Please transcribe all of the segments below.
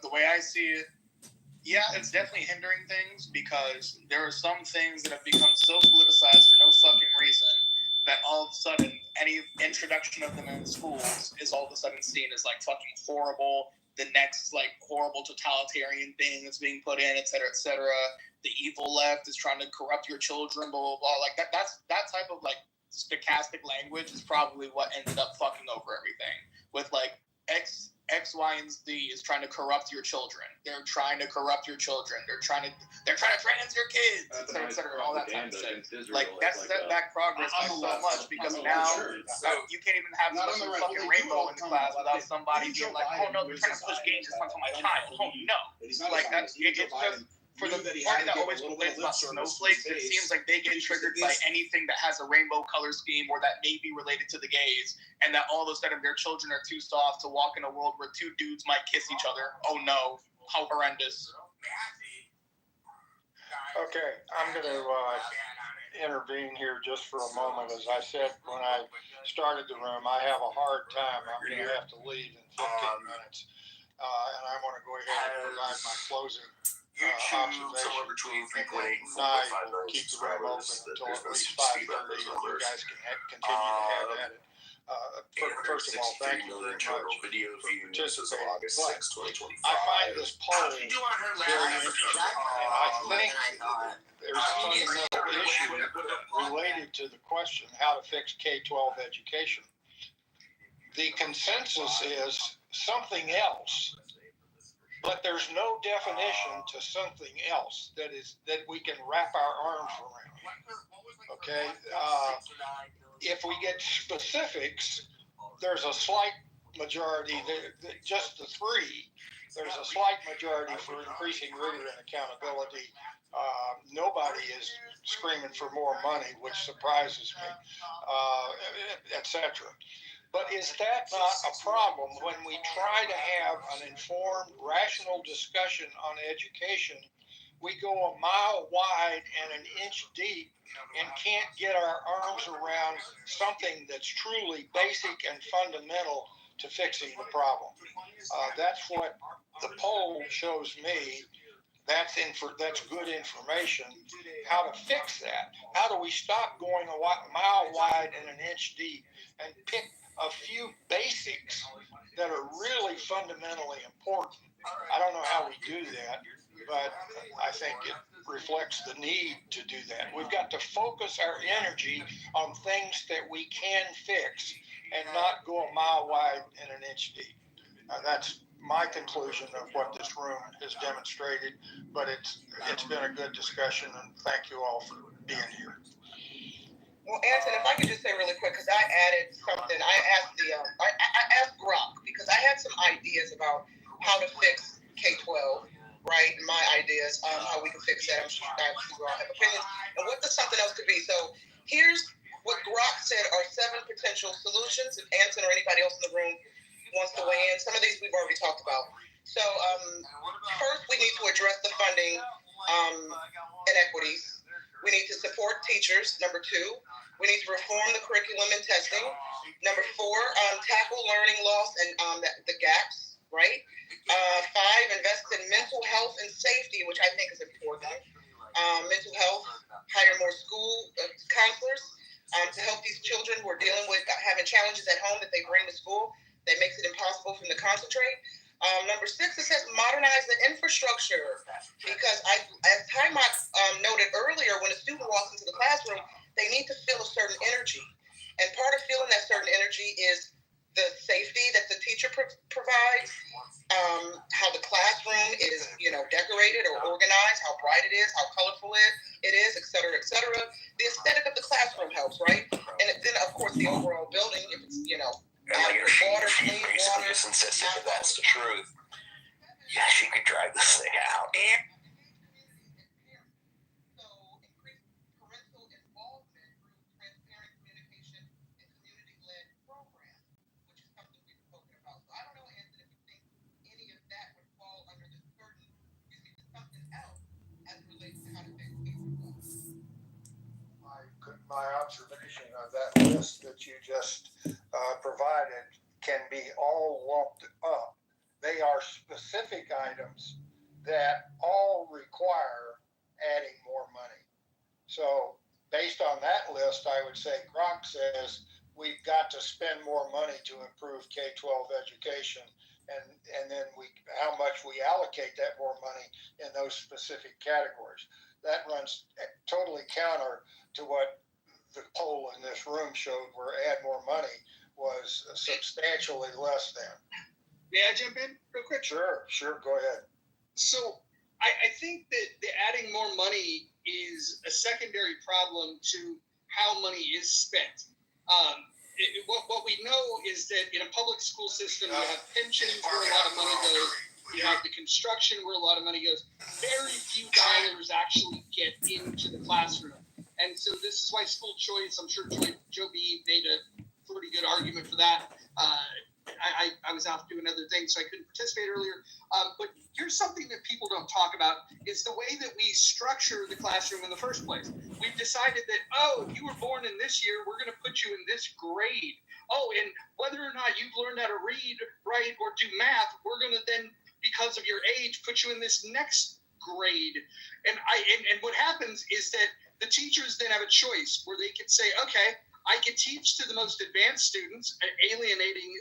the way I see it, yeah, it's definitely hindering things because there are some things that have become so politicized for no fucking reason that all of a sudden any introduction of them in schools is all of a sudden seen as like fucking horrible. The next like horrible totalitarian thing that's being put in, et cetera, et cetera. The evil left is trying to corrupt your children, blah, blah, blah. Like that's that type of like stochastic language is probably what ended up fucking over everything. With like X, Y, and Z is trying to corrupt your children. They're trying to corrupt your children. They're trying to trans your kids, et cetera, all that type of shit. Like that's set back progress by so much because now you can't even have some fucking rainbow in the class without somebody being like, oh no, they're trying to push gays in front of my child. Oh no, like that's it's just. For the party that always complains about snowflakes, it seems like they get triggered by anything that has a rainbow color scheme or that may be related to the gays, and that all of a sudden their children are too soft to walk in a world where two dudes might kiss each other. Oh no, how horrendous. Okay, I'm going to intervene here just for a moment. As I said when I started the room, I have a hard time. I'm going to have to leave in 15 minutes, and I want to go ahead and provide my closing somewhere between 3.8 and 4.5 minutes. Keep the room open until at least 5:30, and you guys can continue to have at it. First of all, thank you very much for participating. August 6, 2025. I find this poll very interesting, and I think there's a fundamental issue related to the question how to fix K-12 education. The consensus is something else. But there's no definition to something else that we can wrap our arms around. Okay, if we get specifics, there's a slight majority. Just the three. There's a slight majority for increasing rigor and accountability. Nobody is screaming for more money, which surprises me, etc. But is that not a problem when we try to have an informed, rational discussion on education? We go a mile wide and an inch deep and can't get our arms around something that's truly basic and fundamental to fixing the problem. That's what the poll shows me. That's good information. How to fix that? How do we stop going a mile wide and an inch deep and pick a few basics that are really fundamentally important? I don't know how we do that, but I think it reflects the need to do that. We've got to focus our energy on things that we can fix and not go a mile wide and an inch deep. That's my conclusion of what this room has demonstrated, but it's been a good discussion, and thank you all for being here. Well, Anson, if I could just say really quick, because I added something. I asked I asked Grok because I had some ideas about how to fix K-12, right? And my ideas on how we can fix that. I'm sure we all have opinions. And what something else could be. So here's what Grok said are 7 potential solutions. If Anson or anybody else in the room wants to weigh in, some of these we've already talked about. So first, we need to address the funding inequities. We need to support teachers. Number 2, we need to reform the curriculum and testing. Number 4, tackle learning loss and the gaps, right? 5, invest in mental health and safety, which I think is important. Mental health, hire more school counselors to help these children who are dealing with having challenges at home that they bring to school that makes it impossible for them to concentrate. Number 6, it says modernize the infrastructure, because as Timok noted earlier, when a student walks into the classroom, they need to feel a certain energy. And part of feeling that certain energy is the safety that the teacher provides, how the classroom is, decorated or organized, how bright it is, how colorful it is, et cetera, et cetera. The aesthetic of the classroom helps, right? And then, of course, the overall building, if it's, water, clean water. Just insisted that that's the truth. Yeah, she could drive this thing out. My observation of that list that you just provided can be all lumped up. they are specific items that all require adding more money. So based on that list, I would say Gronk says we've got to spend more money to improve K-12 education, and then how much we allocate that more money in those specific categories. That runs totally counter to what the poll in this room showed, where add more money was substantially less than. May I jump in real quick? Sure, go ahead. So I think that the adding more money is a secondary problem to how money is spent. What we know is that in a public school system, you have pensions where a lot of money goes. You have the construction where a lot of money goes. Very few dollars actually get into the classroom. And so this is why school choice, I'm sure Joe B. made a pretty good argument for that. I was out doing other things, so I couldn't participate earlier. But here's something that people don't talk about is the way that we structure the classroom in the first place. We've decided that, you were born in this year, we're going to put you in this grade. And whether or not you've learned how to read, write, or do math, we're going to then, because of your age, put you in this next grade. And what happens is that the teachers then have a choice where they could say, okay, I could teach to the most advanced students, alienating,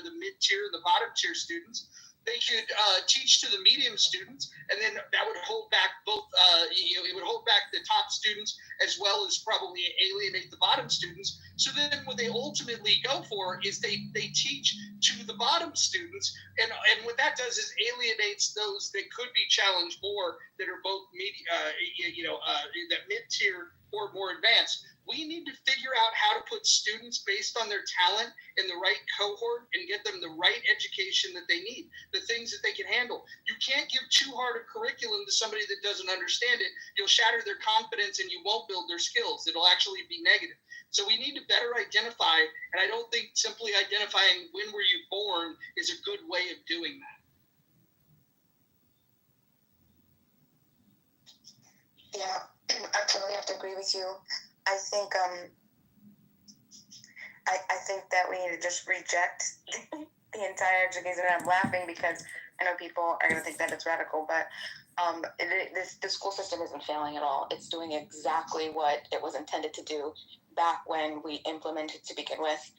the mid-tier and the bottom-tier students. They could teach to the medium students, and then that would hold back both, it would hold back the top students as well as probably alienate the bottom students. So then what they ultimately go for is they teach to the bottom students, and what that does is alienates those that could be challenged more, that are both that mid-tier or more advanced. We need to figure out how to put students based on their talent in the right cohort and get them the right education that they need, the things that they can handle. You can't give too hard a curriculum to somebody that doesn't understand it. You'll shatter their confidence and you won't build their skills. It'll actually be negative. So we need to better identify, and I don't think simply identifying when were you born is a good way of doing that. Yeah, I totally have to agree with you. I think I think that we need to just reject the entire education. And I'm laughing because I know people are going to think that it's radical, but the school system isn't failing at all. It's doing exactly what it was intended to do back when we implemented to begin with.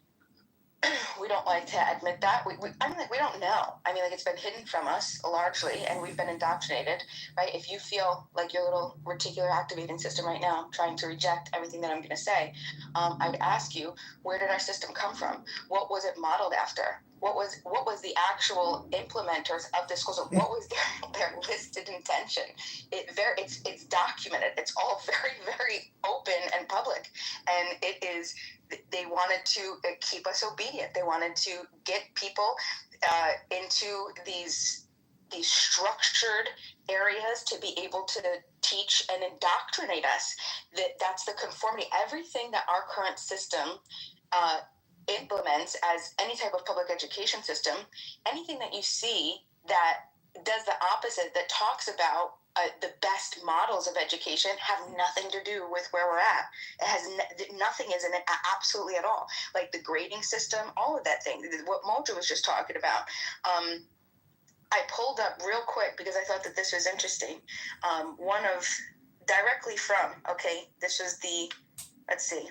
We don't like to admit that. We don't know. It's been hidden from us largely, and we've been indoctrinated, right? If you feel like your little reticular activating system right now trying to reject everything that I'm going to say, I would ask you, where did our system come from? What was it modeled after? What was the actual implementers of this school? So what was their listed intention? It's documented. It's all very, very open and public, and it is. They wanted to keep us obedient. They wanted to get people into these structured areas to be able to teach and indoctrinate us. That's the conformity. Everything that our current system implements as any type of public education system, anything that you see that does the opposite, that talks about the best models of education, have nothing to do with where we're at. It has nothing is in it absolutely at all. Like the grading system, all of that thing, what Mojo was just talking about. I pulled up real quick because I thought that this was interesting. This was let's see.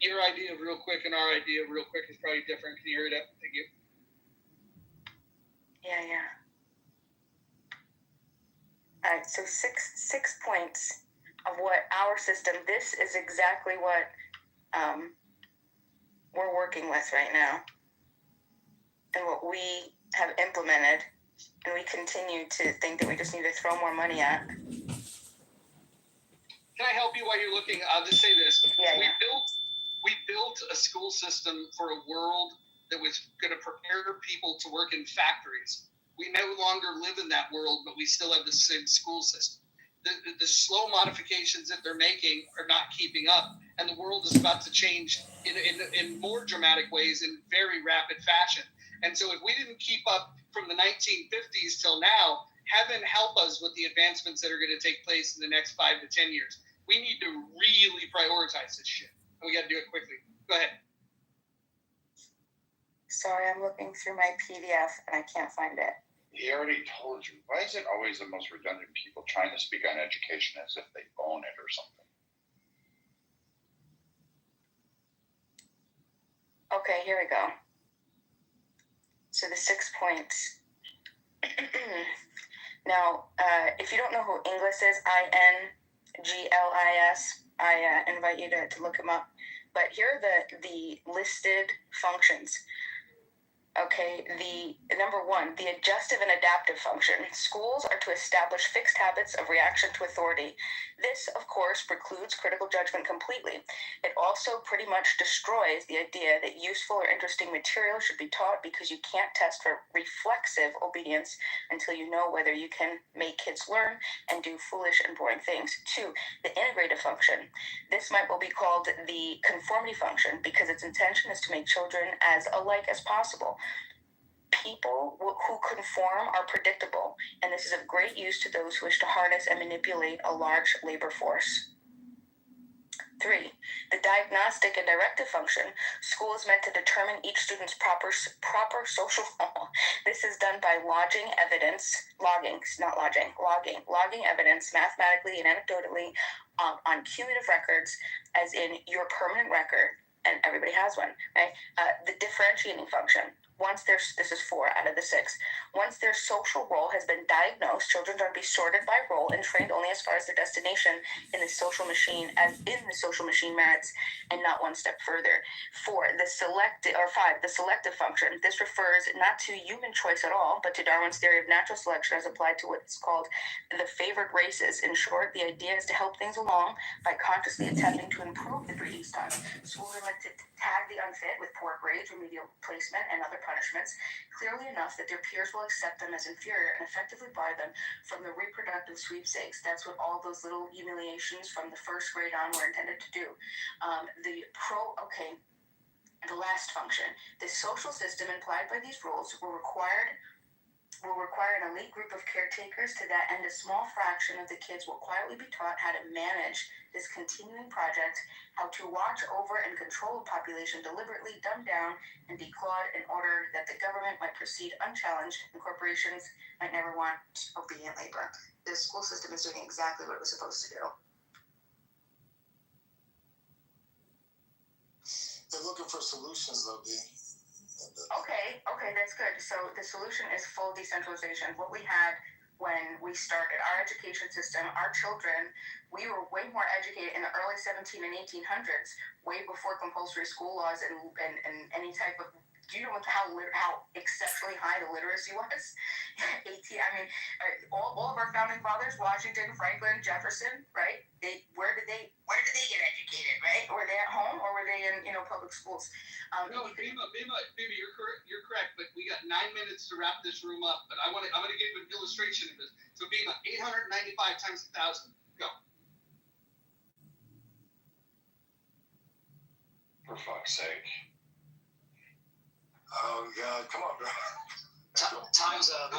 Your idea of real quick and our idea of real quick is probably different. Can you hear it up? Thank you. Yeah. All right, so six points of what our system, this is exactly what we're working with right now and what we have implemented, and we continue to think that we just need to throw more money at. Can I help you while you're looking? I'll just say this. Yeah. We built a school system for a world that was going to prepare people to work in factories. We no longer live in that world, but we still have the same school system. The slow modifications that they're making are not keeping up, and the world is about to change in more dramatic ways in very rapid fashion. And so if we didn't keep up from the 1950s till now, heaven help us with the advancements that are going to take place in the next 5 to 10 years. We need to really prioritize this shit, and we got to do it quickly. Go ahead. Sorry, I'm looking through my PDF and I can't find it. He already told you. Why is it always the most redundant people trying to speak on education as if they own it or something? Okay, here we go. So the 6 points. Now, if you don't know who Inglis is, INGLIS, I invite you to look him up. But here are the listed functions. Okay, the number 1, the adjustive and adaptive function. Schools are to establish fixed habits of reaction to authority. This, of course, precludes critical judgment completely. It also pretty much destroys the idea that useful or interesting material should be taught because you can't test for reflexive obedience until you know whether you can make kids learn and do foolish and boring things. 2, the integrative function. This might well be called the conformity function because its intention is to make children as alike as possible. People who conform are predictable, and this is of great use to those who wish to harness and manipulate a large labor force. 3, the diagnostic and directive function. School is meant to determine each student's proper social role. This is done by logging evidence mathematically and anecdotally on cumulative records, as in your permanent record, and everybody has one, right? The differentiating function. This is 4 out of the 6. Once their social role has been diagnosed, children are to be sorted by role and trained only as far as their destination in the social machine merits, and not one step further. 5, the selective function. This refers not to human choice at all, but to Darwin's theory of natural selection as applied to what's called the favored races. In short, the idea is to help things along by consciously attempting to improve the breeding stock. Schools are meant to tag the unfit with poor grades, remedial placement, and other punishments, clearly enough that their peers will accept them as inferior and effectively bar them from the reproductive sweepstakes. That's what all those little humiliations from the first grade on were intended to do. The last function. The social system implied by these rules will require an elite group of caretakers. To that end, a small fraction of the kids will quietly be taught how to manage this continuing project, how to watch over and control a population deliberately dumbed down and declawed in order that the government might proceed unchallenged and corporations might never want obedient labor. The school system is doing exactly what it was supposed to do. They're looking for solutions, though, D. Okay, that's good. So the solution is full decentralization. What we had when we started our education system, our children, we were way more educated in the early 17 and 1800s, way before compulsory school laws and any type of. Do you know how exceptionally high the literacy was? All of our founding fathers, Washington, Franklin, Jefferson, right? Where did they get educated, right? Were they at home or were they in public schools? No, Bima, you're correct. But we got 9 minutes to wrap this room up. But I'm gonna give you an illustration of this. So Bima, 895 times 1,000. Go. For fuck's sake. Oh God, come on, bro. Time's up.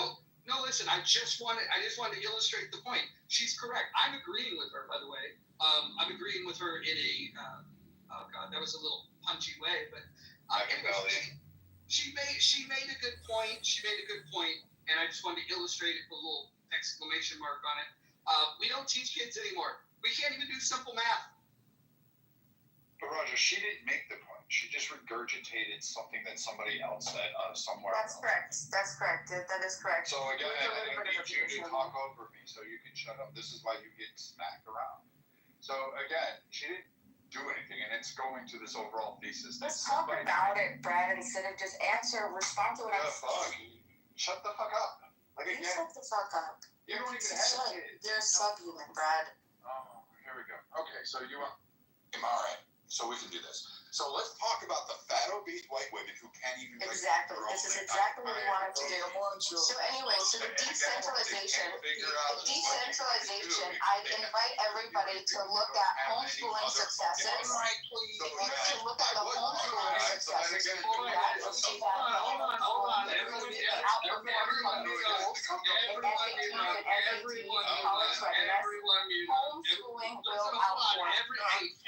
No, listen. I just wanted to illustrate the point. She's correct. I'm agreeing with her, by the way. I'm agreeing with her in a oh God, that was a little punchy way, but she made a good point. And I just wanted to illustrate it with a little exclamation mark on it. We don't teach kids anymore. We can't even do simple math. But Roger, she didn't make the point. She just regurgitated something that somebody else said somewhere. That's correct. That is correct. So again, I need you to talk over me so you can shut up. This is why you get smacked around. So again, she didn't do anything, and it's going to this overall thesis. Let's talk about it, Brad, instead of just respond to what I'm saying. Shut the fuck up. You shut the fuck up. You don't even have kids. You're subhuman, Brad. Oh, here we go. Okay, so you want... All right, so we can do this. So let's talk about the fat, obese white women who can't even... Exactly. This is exactly what we wanted to do. So anyway, so the decentralization, I invite everybody to look at homeschooling successes. To look at the homeschooling successes. Hold on.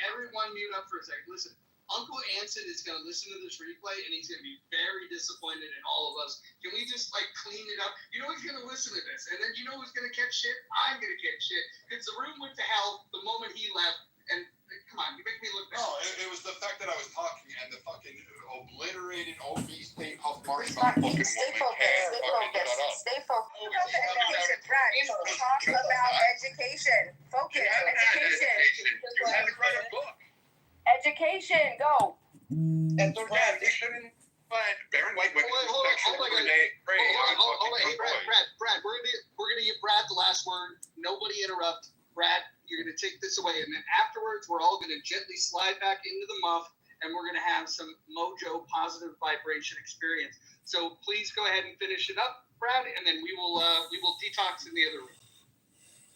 Everyone mute up for a second. Listen, Uncle Anson is going to listen to this replay, and he's going to be very disappointed in all of us. Can we just, like, clean it up? You know he's going to listen to this, and then you know who's going to catch shit? I'm going to catch shit. Because the room went to hell the moment he left, and come on, you make me look bad. No, it was the fact that I was talking and the fucking obliterated obese state Huff Marshmallow fucking Stay woman can't fucking shut up. Stay focused. Talk about education. Focus. Education. You had to write a book. Education. Go. And So yeah, they shouldn't find barren white women sexually prey on fucking Brad, we're gonna give Brad the last word. Nobody interrupt. Brad, you're gonna take this away, and then afterwards, we're all gonna gently slide back into the muff, and we're gonna have some mojo positive vibration experience. So please go ahead and finish it up, Brad, and then we will detox in the other room.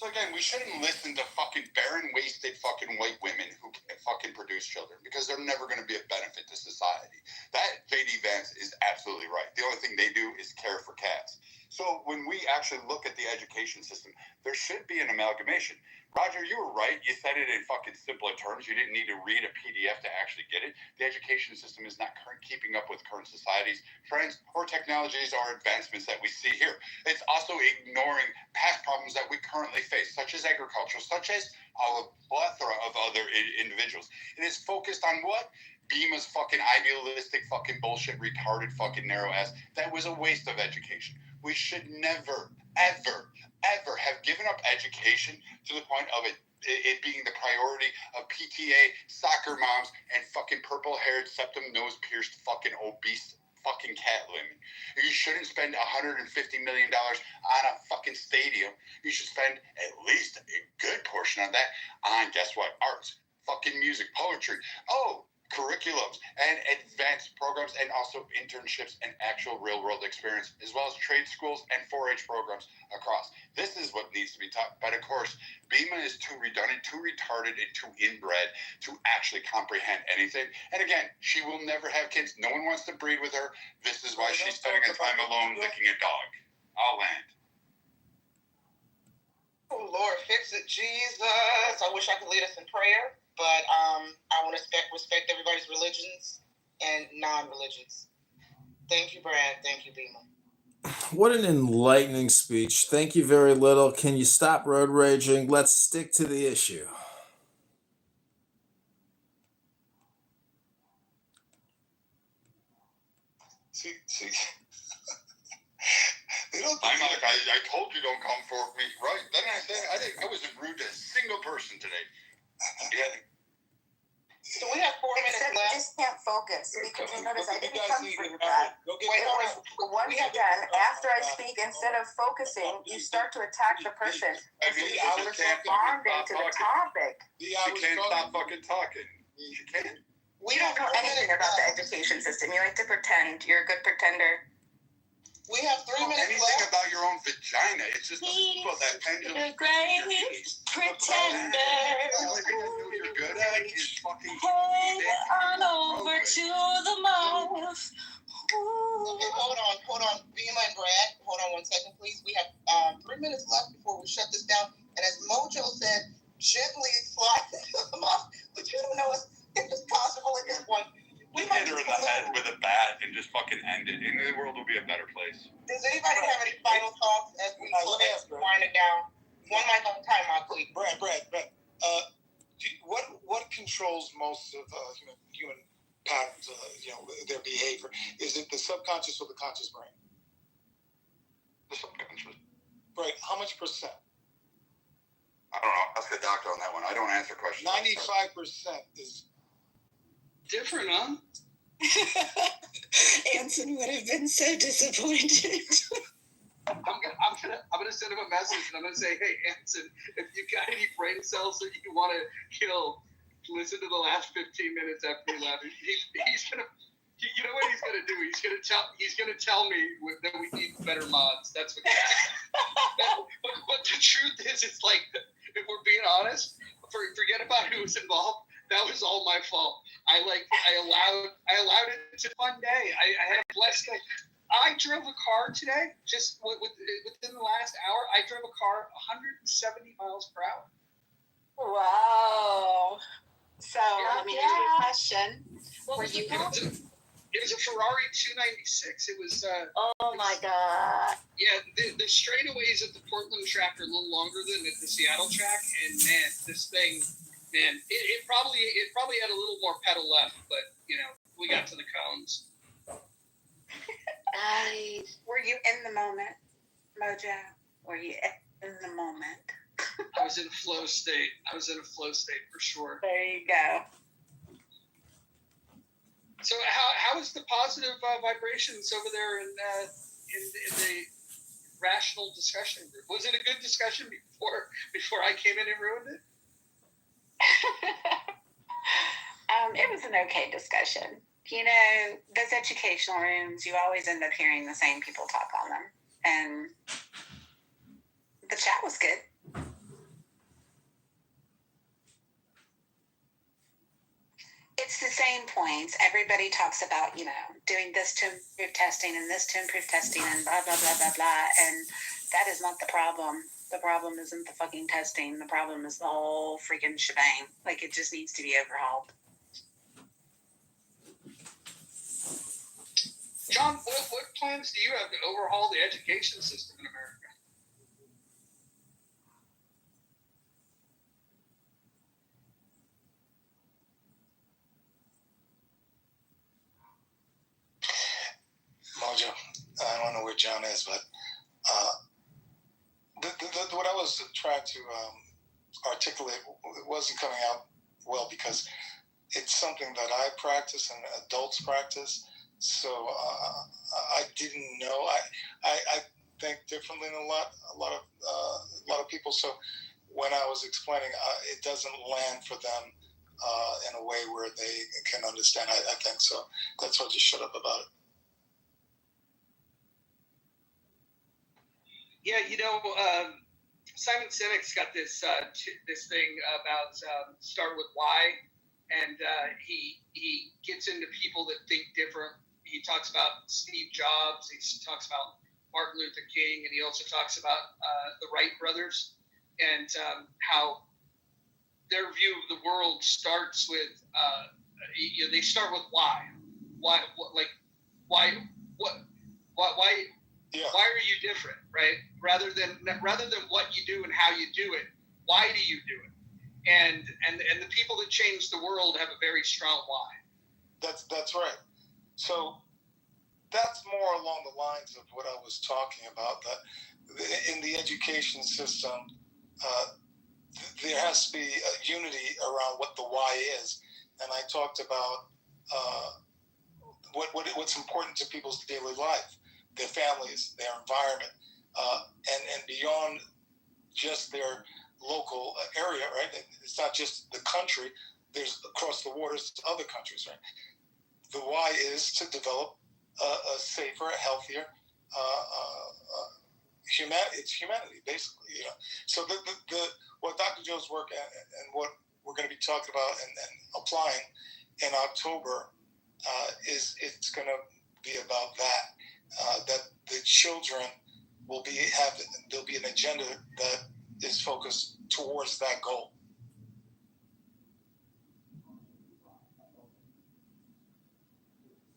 So again, we shouldn't listen to fucking barren-waisted fucking white women who fucking produce children because they're never going to be a benefit to society. That J.D. Vance is absolutely right. The only thing they do is care for cats. So when we actually look at the education system, there should be an amalgamation. Roger, you were right. You said it in fucking simpler terms. You didn't need to read a PDF to actually get it. The education system is not keeping up with current society's trends or technologies or advancements that we see here. It's also ignoring past problems that we currently face, such as agriculture, such as a plethora of other individuals. It is focused on what? Bima's fucking idealistic fucking bullshit, retarded fucking narrow ass. That was a waste of education. We should never, ever have given up education to the point of it being the priority of PTA, soccer moms, and fucking purple-haired, septum-nose-pierced fucking obese fucking cat women. You shouldn't spend $150 million on a fucking stadium. You should spend at least a good portion of that on, guess what, arts, fucking music, poetry. Oh, curriculums and advanced programs and also internships and actual real-world experience, as well as trade schools and 4-H programs across. This is what needs to be taught. But of course, Bima is too redundant, too retarded, and too inbred to actually comprehend anything. And again, she will never have kids. No one wants to breed with her. This is why she's spending her time alone licking a dog. I'll land. Oh Lord, fix it, Jesus. I wish I could lead us in prayer. But I want to respect everybody's religions and non-religions. Thank you, Brad. Thank you, Bima. What an enlightening speech. Thank you very little. Can you stop road raging? Let's stick to the issue. See. They don't. I'm like, I told you don't come for me, right? Then I wasn't rude to a single person today. Yeah. So we have 4 minutes Except you left. just can't focus because you notice I didn't come for you, Brad. Brad. Once again, after I speak, instead of focusing, you start to attack the person. I mean, Instead you of just can't responding to the topic. She can't stop fucking talking. She can't. We You have don't know 3 anything minutes about the left. education system. You like to pretend. You're a good pretender. We have 3 minutes Anything left. about your own vagina. It's just that pendulum. The great pretender. The only thing I know you're good at is fucking Head on over to the mouth. Okay, hold on. Bima and Brad, hold on 1 second, please. We have 3 minutes left before we shut this down. And as Mojo said, gently slide them off. But you don't know if it's possible at this point. We hit her in the head with a bat and just fucking end it, and the world will be a better place. Does anybody have any final thoughts as we wind it down? One mic on time, please. Brad. What controls most of human patterns? Their behavior. Is it the subconscious or the conscious brain? The subconscious. Right. How much percent? I don't know. Ask the doctor on that one. I don't answer questions. 95% is. Different, huh? Anson would have been so disappointed. I'm gonna send him a message and I'm gonna say, hey Anson, if you got any brain cells that you want to kill, listen to the last 15 minutes after you left. He's gonna, you know what he's gonna do? He's gonna tell me that we need better mods. That's what. But the truth is, it's like, if we're being honest, forget about who was involved. That was all my fault. I allowed it to fun day. I had a blessed day. I drove a car today, just within the last hour. I drove a car 170 miles per hour. Wow. So let me ask you a question. Were you? It was a Ferrari 296. It was. Oh my God. Yeah, the straightaways at the Portland track are a little longer than at the Seattle track, and man, this thing, it probably had a little more pedal left, but we got to the cones. Were you in the moment, Mojo? Were you in the moment? I was in a flow state. For sure. There you go. So how is the positive vibrations over there in the rational discussion group? Was it a good discussion before I came in and ruined it? It was an okay discussion. Those educational rooms, you always end up hearing the same people talk on them. And the chat was good. It's the same points. Everybody talks about, doing this to improve testing and this to improve testing and blah, blah, blah, blah, blah. And that is not the problem. The problem isn't the fucking testing. The problem is the whole freaking shebang. Like, it just needs to be overhauled. John, what plans do you have to overhaul the education system in America? Mojo, I don't know where John is, but what I was trying to articulate, it wasn't coming out well because it's something that I practice and adults practice. So I didn't know. I think differently than a lot of people. So when I was explaining, it doesn't land for them in a way where they can understand. I think so. That's why I just shut up about it. Yeah, Simon Sinek's got this thing about start with why, and he gets into people that think different. He talks about Steve Jobs. He talks about Martin Luther King, and he also talks about the Wright brothers and how their view of the world starts with they start with why. Why are you different, right? Rather than what you do and how you do it, why do you do it? And the people that change the world have a very strong why. That's right. So that's more along the lines of what I was talking about. That in the education system, there has to be a unity around what the why is. And I talked about what's important to people's daily life, their families, their environment, and beyond just their local area, right? It's not just the country. There's across the waters to other countries, right? The why is to develop a safer, healthier it's humanity, basically. So what Dr. Joe's work and what we're going to be talking about and applying in October it's going to be about that. That the children there'll be an agenda that is focused towards that goal.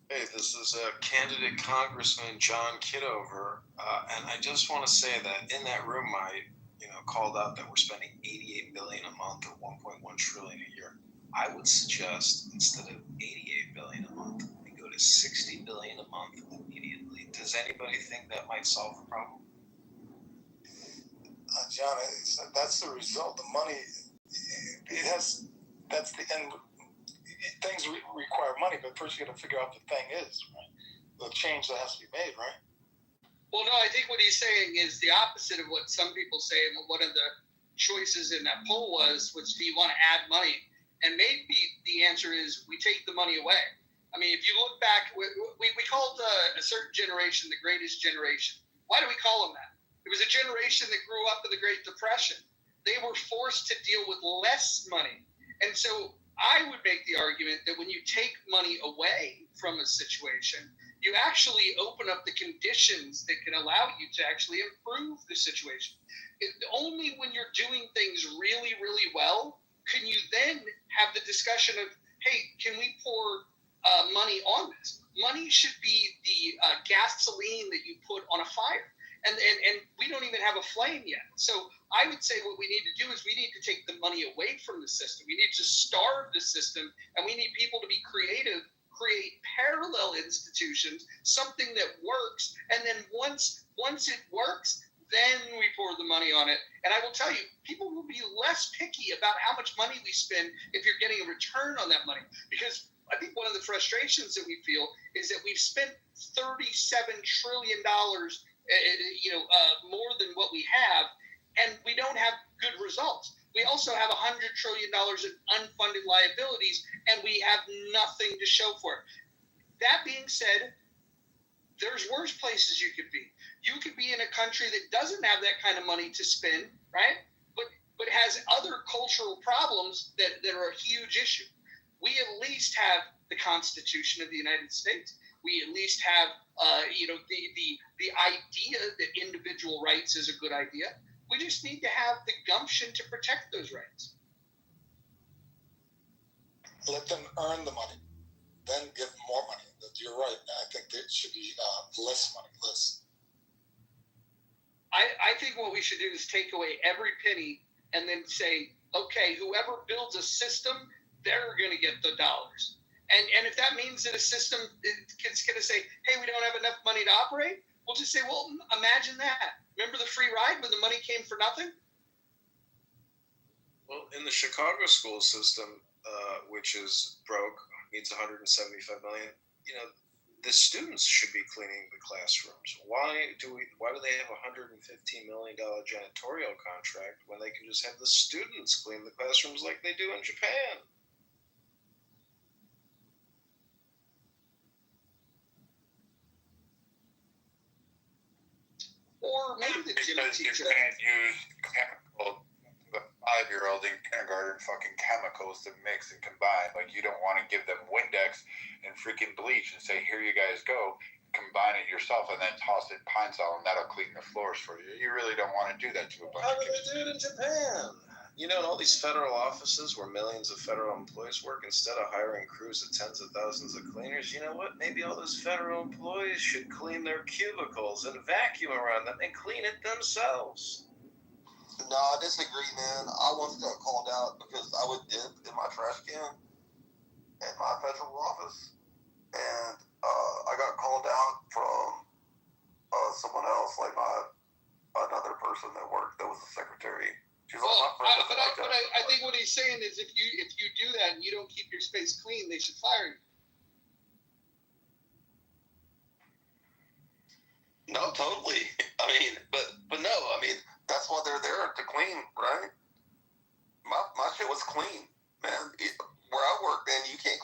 Hey, this is candidate Congressman John Kitover, and I just want to say that in that room I called out that we're spending $88 billion a month or $1.1 trillion a year. I would suggest instead of $88 billion a month, we go to $60 billion a month immediately. Does anybody think that might solve the problem? John, that's the result. The money, that's the end. Things require money, but first you got to figure out what the thing is, right? The change that has to be made, right? Well, no, I think what he's saying is the opposite of what some people say. And one of the choices in that poll was do you want to add money? And maybe the answer is we take the money away. I mean, if you look back, we called a certain generation the greatest generation. Why do we call them that? It was a generation that grew up in the Great Depression. They were forced to deal with less money. And so I would make the argument that when you take money away from a situation, you actually open up the conditions that can allow you to actually improve the situation. Only when you're doing things really, really well can you then have the discussion of, hey, can we pour money on this? Money should be the gasoline that you put on a fire. And we don't even have a flame yet. So I would say what we need to do is we need to take the money away from the system. We need to starve the system, and we need people to be creative, create parallel institutions, something that works. And then once it works, then we pour the money on it. And I will tell you, people will be less picky about how much money we spend if you're getting a return on that money. Because I think one of the frustrations that we feel is that we've spent $37 trillion more than what we have, and we don't have good results. We also have $100 trillion in unfunded liabilities, and we have nothing to show for it. That being said, there's worse places you could be. You could be in a country that doesn't have that kind of money to spend, right? But has other cultural problems that are a huge issue. We at least have the Constitution of the United States. We at least have, the idea that individual rights is a good idea. We just need to have the gumption to protect those rights. Let them earn the money, then give them more money. You're right. I think there should be less money, less. I think what we should do is take away every penny and then say, okay, whoever builds a system, they're going to get the dollars. And if that means that a system is going to say, hey, we don't have enough money to operate, we'll just say, well, imagine that. Remember the free ride when the money came for nothing? Well, in the Chicago school system, which is broke, needs $175 million, the students should be cleaning the classrooms. Why do they have a $115 million janitorial contract when they can just have the students clean the classrooms like they do in Japan? Or maybe the gym because you teacher. can't use chemical to a 5-year-old in kindergarten, fucking chemicals to mix and combine. Like, you don't want to give them Windex and freaking bleach and say, here you guys go, combine it yourself and then toss it in Pine Sol and that'll clean the floors for you. You really don't want to do that to a bunch How of do kids. they do it in Japan? In all these federal offices where millions of federal employees work, instead of hiring crews of tens of thousands of cleaners, you know what? Maybe all those federal employees should clean their cubicles and vacuum around them and clean it themselves. No, I disagree, man. I once got called out because I would dip in my trash can at my federal office. And I got called out from someone else, like another person that worked, that was a secretary. She was like, But I think what he's saying is if you do that and you don't keep your space clean, they should fire you. No, totally. I mean, but no, I mean, that's why they're there to clean, right? My shit was clean, man. Where I work, man, you can't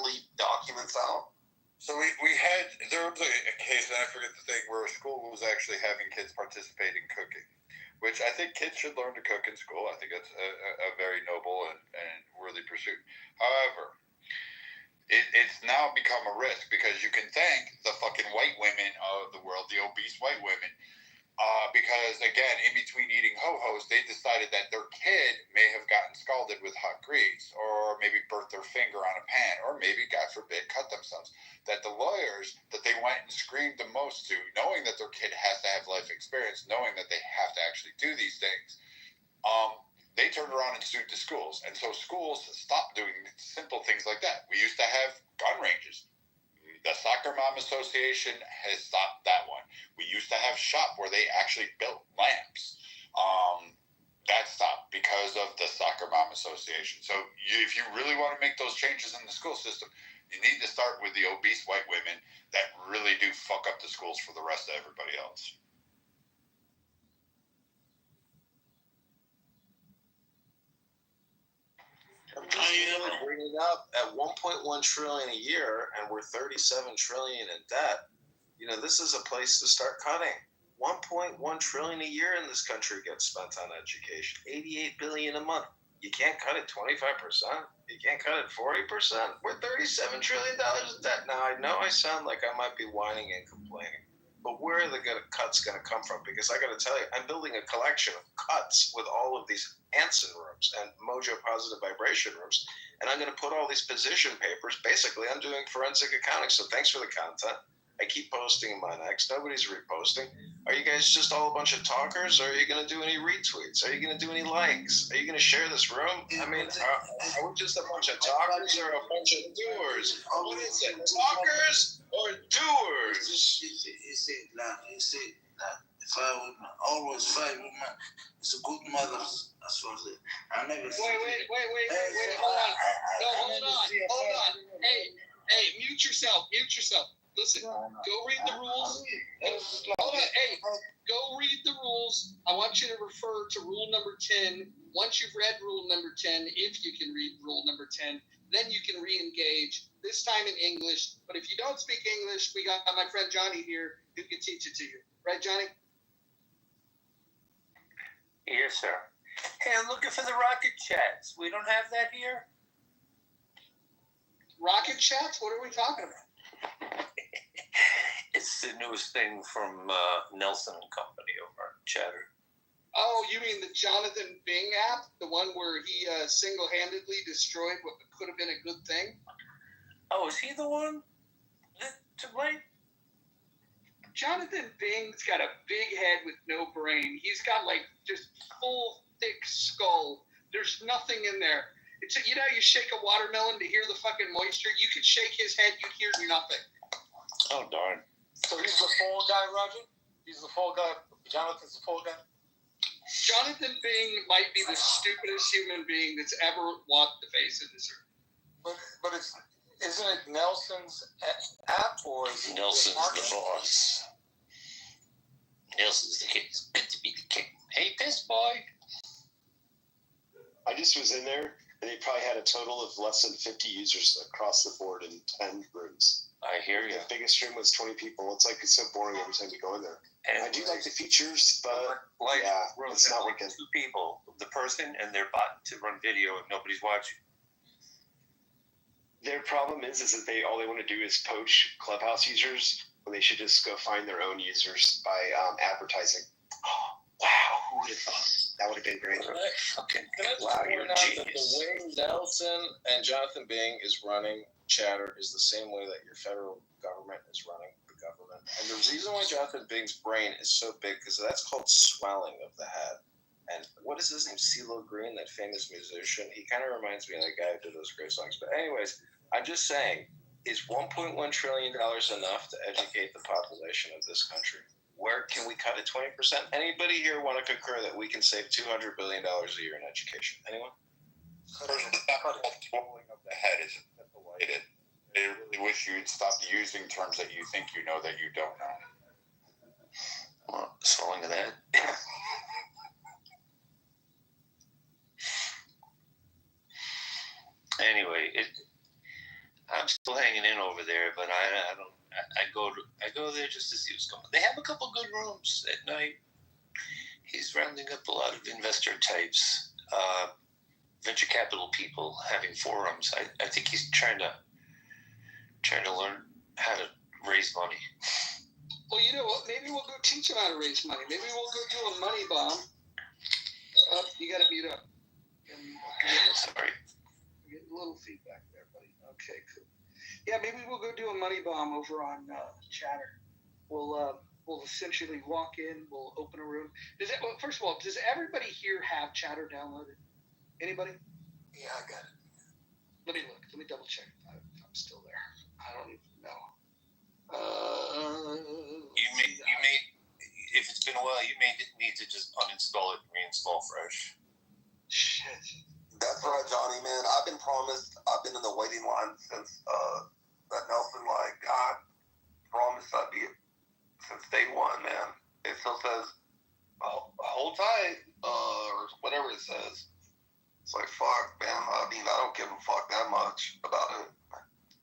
leave documents out. So there was a case, and I forget the thing, where a school was actually having kids participate in cooking, which I think kids should learn to cook in school. I think that's a very noble and worthy pursuit. However, it's now become a risk because you can thank the fucking white women of the world, the obese white women, because, again, in between eating ho-hos, they decided that their kid may have gotten scalded with hot grease or maybe burnt their finger on a pan or maybe, God forbid, cut themselves. That the lawyers that they went and screamed the most to, knowing that their kid has to have life experience, knowing that they have to actually do these things, they turned around and sued the schools. And so schools stopped doing simple things like that. We used to have gun ranges. The Soccer Mom Association has stopped that one. We used to have shop where they actually built lamps. That stopped because of the Soccer Mom Association. So if you really want to make those changes in the school system, you need to start with the obese white women that really do fuck up the schools for the rest of everybody else. Bringing it up at 1.1 trillion a year, and we're 37 trillion in debt. This is a place to start cutting. 1.1 trillion a year in this country gets spent on education. 88 billion a month. You can't cut it 25%. You can't cut it 40%. We're $37 trillion in debt. Now, I know I sound like I might be whining and complaining, but where are the cuts going to come from? Because I got to tell you, I'm building a collection of cuts with all of these Anson rooms and Mojo Positive Vibration rooms, and I'm going to put all these position papers. Basically, I'm doing forensic accounting, so thanks for the content. I keep posting my next. Nobody's reposting. Are you guys just all a bunch of talkers, or are you going to do any retweets? Are you going to do any likes? Are you going to share this room? I mean, are we just a bunch of talkers or a bunch of doers? What is it, talkers or doers? You see, if I would always fight with my, it's a good mother as far as it. I never. Wait, hold on. Hey, mute yourself. Listen, go read the rules. Hold on. Hey, go read the rules. I want you to refer to rule number 10. Once you've read rule number 10, if you can read rule number 10, then you can re-engage, this time in English. But if you don't speak English, we got my friend Johnny here who can teach it to you. Right, Johnny? Yes, sir. Hey, I'm looking for the rocket chats. We don't have that here? Rocket chats? What are we talking about? It's the newest thing from Nelson and Company over at Chatter. Oh, you mean the Jonathan Bing app? The one where he single-handedly destroyed what could have been a good thing? Oh, is he the one to blame? Jonathan Bing's got a big head with no brain. He's got like just full, thick skull. There's nothing in there. It's you know, you shake a watermelon to hear the fucking moisture. You could shake his head, you'd hear nothing. Oh, darn. So he's the fall guy, Roger? He's the fall guy. Jonathan's the fall guy? Jonathan Bing might be the stupidest human being that's ever walked the face of this earth. But isn't it Nelson's app or is it Nelson's the boss. Nelson's the king. It's good to be the king. Hey, piss boy. I just was in there, and they probably had a total of less than 50 users across the board in 10 rooms. I hear you. The biggest room was 20 people. It's like it's so boring every time you go in there. And I do like the features, but it's not working. 2 people, the person and their bot to run video, and nobody's watching. Their problem is that all they want to do is poach Clubhouse users when they should just go find their own users by advertising. Oh, wow, who would have thought? That would have been great. Wow, you're a genius. The way Nelson and Jonathan Bing is running Chatter is the same way that your federal government is running the government. And the reason why Jonathan Bing's brain is so big, because that's called swelling of the head. And what is his name? CeeLo Green, that famous musician. He kind of reminds me of that guy who did those great songs. But anyways, I'm just saying, is $1.1 trillion enough to educate the population of this country? Where can we cut it 20%? Anybody here want to concur that we can save $200 billion a year in education? Anyone? Swelling of the head is related. I really wish you'd stop using terms that you think you know that you don't know. Well, swelling of the head. Anyway, I'm still hanging in over there, but I go there just to see what's going on. They have a couple good rooms at night. He's rounding up a lot of investor types, venture capital people having forums. I think he's trying to learn how to raise money. Well, you know what? Maybe we'll go teach him how to raise money. Maybe we'll go do a money bomb. Oh, you got to mute up. Sorry. Get a little feedback there, buddy. Okay, cool. Yeah, maybe we'll go do a money bomb over on Chatter. We'll essentially walk in. We'll open a room. First of all, does everybody here have Chatter downloaded? Anybody? Yeah, I got it. Let me look. Let me double check. I'm still there. I don't even know. You may, if it's been a while, you may need to just uninstall it and reinstall fresh. Shit. That's right, Johnny, man. I've been promised. I've been in the waiting line since that Nelson, God promised I'd be since day one, man. It still says, hold tight, or whatever it says. It's like, fuck, man. I mean, I don't give a fuck that much about it.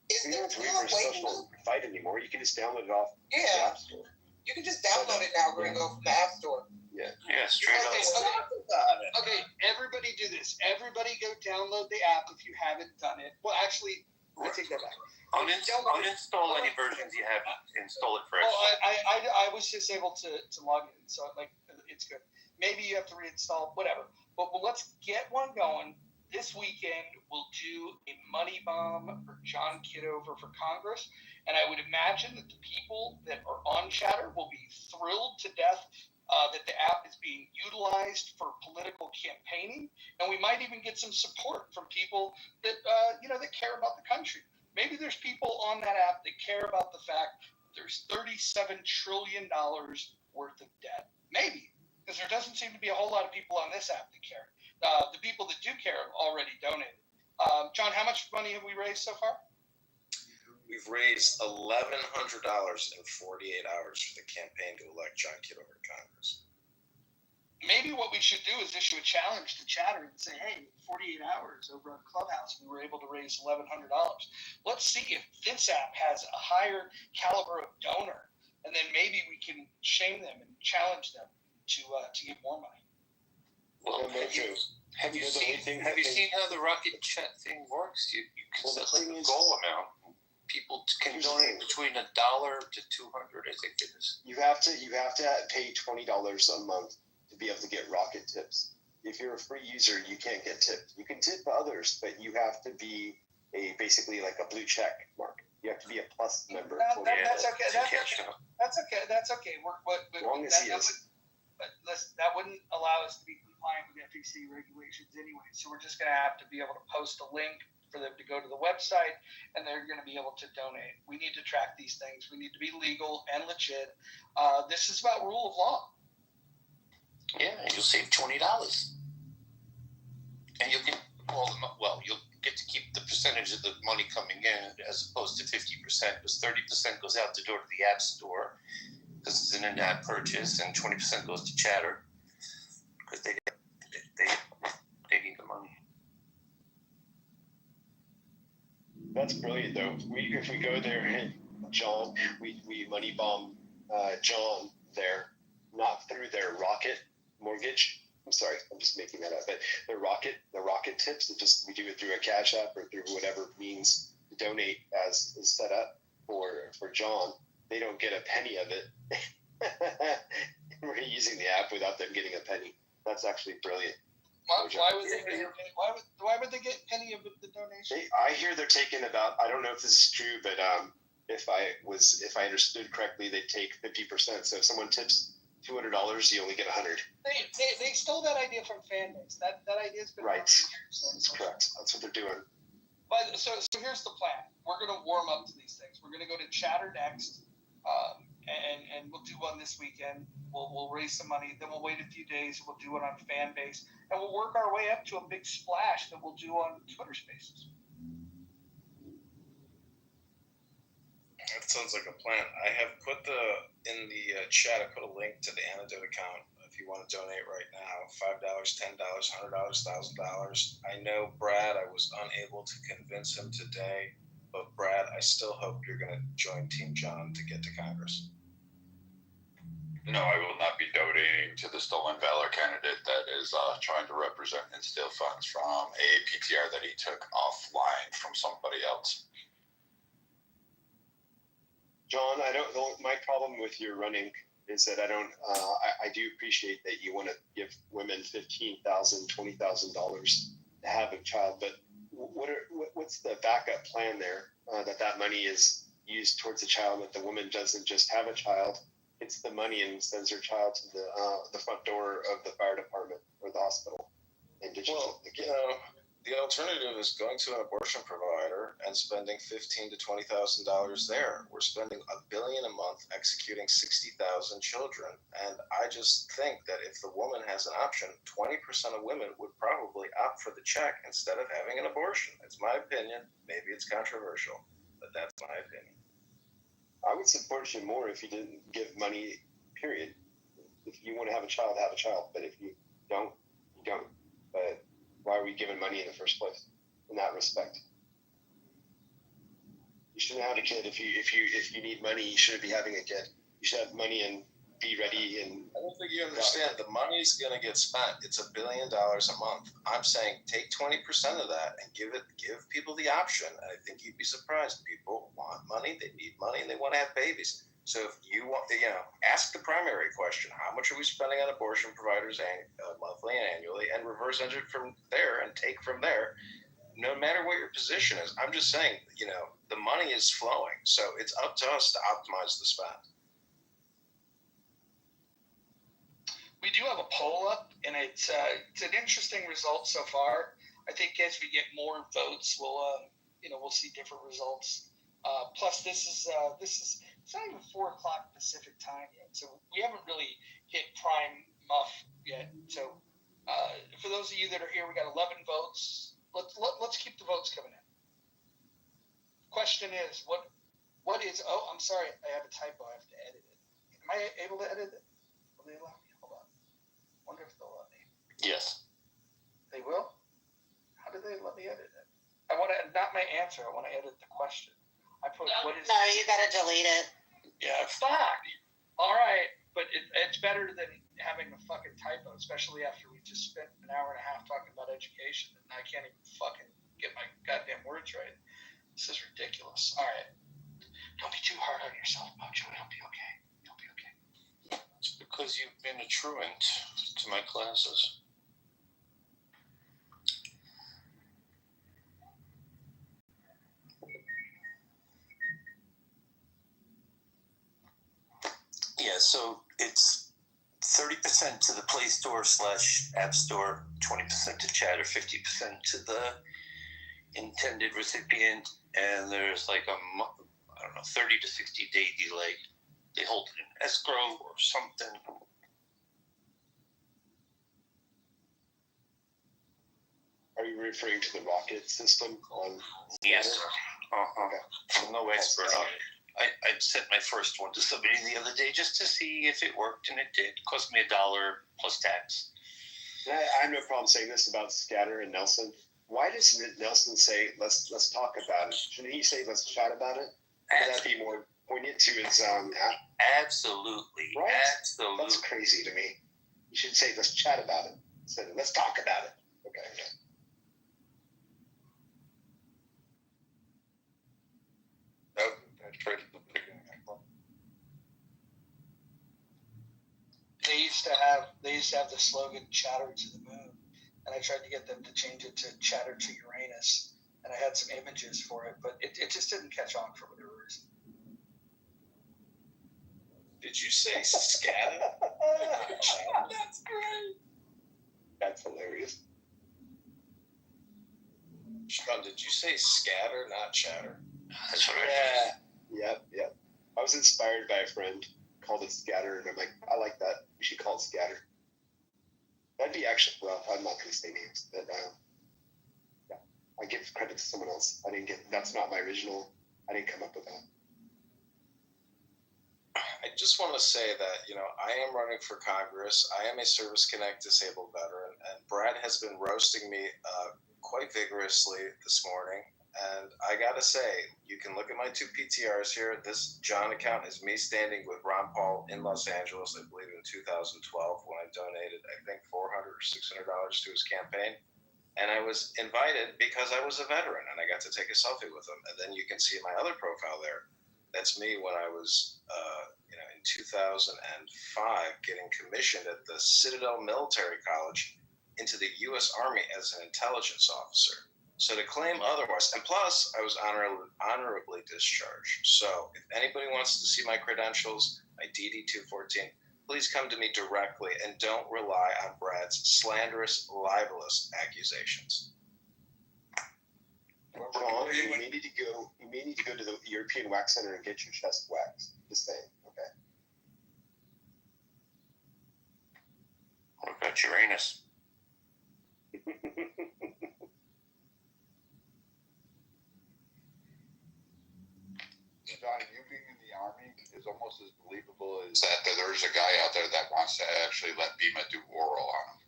You don't have to wait for a social fight anymore. You can just download it off the App Store. You can just download it now, Gringo, from the App Store. Yeah, straight up. Okay, everybody do this. Everybody go download the app if you haven't done it. Well, actually, I take that back. Uninstall any versions you have. Install it fresh. Well, I was just able to log in, so like it's good. Maybe you have to reinstall, whatever. But let's get one going. This weekend, we'll do a money bomb for John Kitover for Congress. And I would imagine that the people that are on Chatter will be thrilled to death that the app is being utilized for political campaigning. And we might even get some support from people that, that care about the country. Maybe there's people on that app that care about the fact that there's $37 trillion worth of debt. Maybe. Because there doesn't seem to be a whole lot of people on this app that care. The people that do care already donated. John, how much money have we raised so far? We've raised $1,100 in 48 hours for the campaign to elect John Kitover to Congress. Maybe what we should do is issue a challenge to Chatter and say, hey, 48 hours over on Clubhouse, we were able to raise $1,100. Let's see if this app has a higher caliber of donor, and then maybe we can shame them and challenge them to get more money. Well, have you seen how the rocket chat thing works? You can set like a goal amount. People can donate between $1 to $200. I think it is. You have to pay $20 a month to be able to get rocket tips. If you're a free user, you can't get tipped. You can tip others, but you have to be basically like a blue check mark. You have to be a plus member. That's okay. That's okay. As long as he is. But that wouldn't allow us to be compliant with FEC regulations anyway. So we're just going to have to be able to post a link for them to go to the website, and they're going to be able to donate. We need to track these things. We need to be legal and legit. This is about rule of law. Yeah, and you'll save $20. And you'll get you'll get to keep the percentage of the money coming in as opposed to 50%, because 30% goes out the door to the app store because it's an in-app purchase, and 20% goes to Chatter because they need the money. That's brilliant, though. If we go there and John, we money bomb John there, not through their rocket mortgage. I'm sorry, I'm just making that up. But the rocket tips, we do it through a Cash App or through whatever means to donate as is set up for John. They don't get a penny of it. We're using the app without them getting a penny. That's actually brilliant. Why would they get any of the donation? I hear they're taking about, I don't know if this is true, but if I understood correctly, they take 50%. So if someone tips $200, you only get $100. They stole that idea from Fanbase. That idea's been right. That's correct. That's what they're doing. But so here's the plan. We're going to warm up to these things. We're going to go to Chatter next, and we'll do one this weekend. We'll raise some money. Then we'll wait a few days. We'll do it on Fanbase, and we'll work our way up to a big splash that we'll do on Twitter Spaces. That sounds like a plan. I have put in the chat. I put a link to the Antidote account if you want to donate right now. $5, $10, $100, $1,000. I know Brad. I was unable to convince him today, but Brad, I still hope you're going to join Team John to get to Congress. No, I will not be donating to the stolen valor candidate that is trying to represent and steal funds from a PTR that he took offline from somebody else. John, my problem with your running is that I do appreciate that you want to give women $15,000, $20,000 to have a child, but what's the backup plan there? That money is used towards a child, that the woman doesn't just have a child, gets the money and sends her child to the front door of the fire department or the hospital. And the alternative is going to an abortion provider and spending $15,000 to $20,000 there. We're spending $1 billion a month executing 60,000 children, and I just think that if the woman has an option, 20% of women would probably opt for the check instead of having an abortion. It's my opinion. Maybe it's controversial, but that's my opinion. I would support you more if you didn't give money, period. If you want to have a child, have a child. But if you don't, you don't. But why are we giving money in the first place in that respect? You shouldn't have a kid if you need money. You shouldn't be having a kid. You should have money and be ready. And I don't think you understand. The money's going to get spent. It's $1 billion a month. I'm saying take 20% of that and give people the option. And I think you'd be surprised. People want money, they need money, and they want to have babies. So if you want, ask the primary question: how much are we spending on abortion providers monthly and annually, and reverse engineer from there and take from there. No matter what your position is, I'm just saying, the money is flowing, so it's up to us to optimize the spend. We do have a poll up, and it's an interesting result so far. I think as we get more votes, we'll see different results. Plus, this is it's not even 4:00 Pacific time yet, so we haven't really hit prime muff yet. So, for those of you that are here, we got 11 votes. Let's keep the votes coming in. Question is, what is? Oh, I'm sorry, I have a typo. I have to edit it. Am I able to edit it? Will they allow me? Hold on. Wonder if they'll let me. Yes. They will? How do they let me edit it? I want to, not my answer, I want to edit the question. I put, what is... No, you gotta delete it. Yeah, fuck! Alright, but it's better than having a fucking typo, especially after we just spent an hour and a half talking about education, and I can't even fucking get my goddamn words right. This is ridiculous. Alright. Don't be too hard on yourself, Mojo. It'll be okay. You'll be okay. It's because you've been a truant to my classes. Yeah, so it's 30% to the Play Store / App Store, 20% to Chatter, 50% to the intended recipient, and there's like 30 to 60 day delay. They hold it in escrow or something. Are you referring to the rocket system on? Yes. Okay. I'm no expert on it. I sent my first one to somebody the other day just to see if it worked, and it did. It cost me $1 plus tax. I have no problem saying this about Scatter and Nelson. Why does Nelson say let's talk about it? Shouldn't he say let's chat about it? Would that be more poignant to his Absolutely. Right? Absolutely. That's crazy to me. You should say let's chat about it instead of let's talk about it. Okay. That's pretty good. They used to have the slogan "Chatter to the Moon," and I tried to get them to change it to "Chatter to Uranus," and I had some images for it, but it just didn't catch on for whatever reason. Did you say scatter? That's great. That's hilarious. Sean, did you say scatter, not chatter? That's what I Yep. I was inspired by a friend, called it Scatter, and I'm like, I like that. We should call it Scatter. That'd be actually, well, I'm not going to say names, but yeah, I give credit to someone else. That's not my original. I didn't come up with that. I just want to say that, I am running for Congress. I am a Service Connect disabled veteran, and Brad has been roasting me quite vigorously this morning. And I got to say, you can look at my 2 PTRs here. This John account is me standing with Ron Paul in Los Angeles, I believe in 2012, when I donated, I think, $400 or $600 to his campaign. And I was invited because I was a veteran, and I got to take a selfie with him. And then you can see my other profile there. That's me when I was, in 2005, getting commissioned at the Citadel Military College into the U.S. Army as an intelligence officer. So to claim otherwise, and plus I was honorably discharged. So if anybody wants to see my credentials, my DD-214, please come to me directly and don't rely on Brad's slanderous, libelous accusations. Ron, you may need to go to the European Wax Center and get your chest waxed. Just saying, okay? What about Uranus? John, you being in the Army is almost as believable as that there's a guy out there that wants to actually let Bima do oral on him.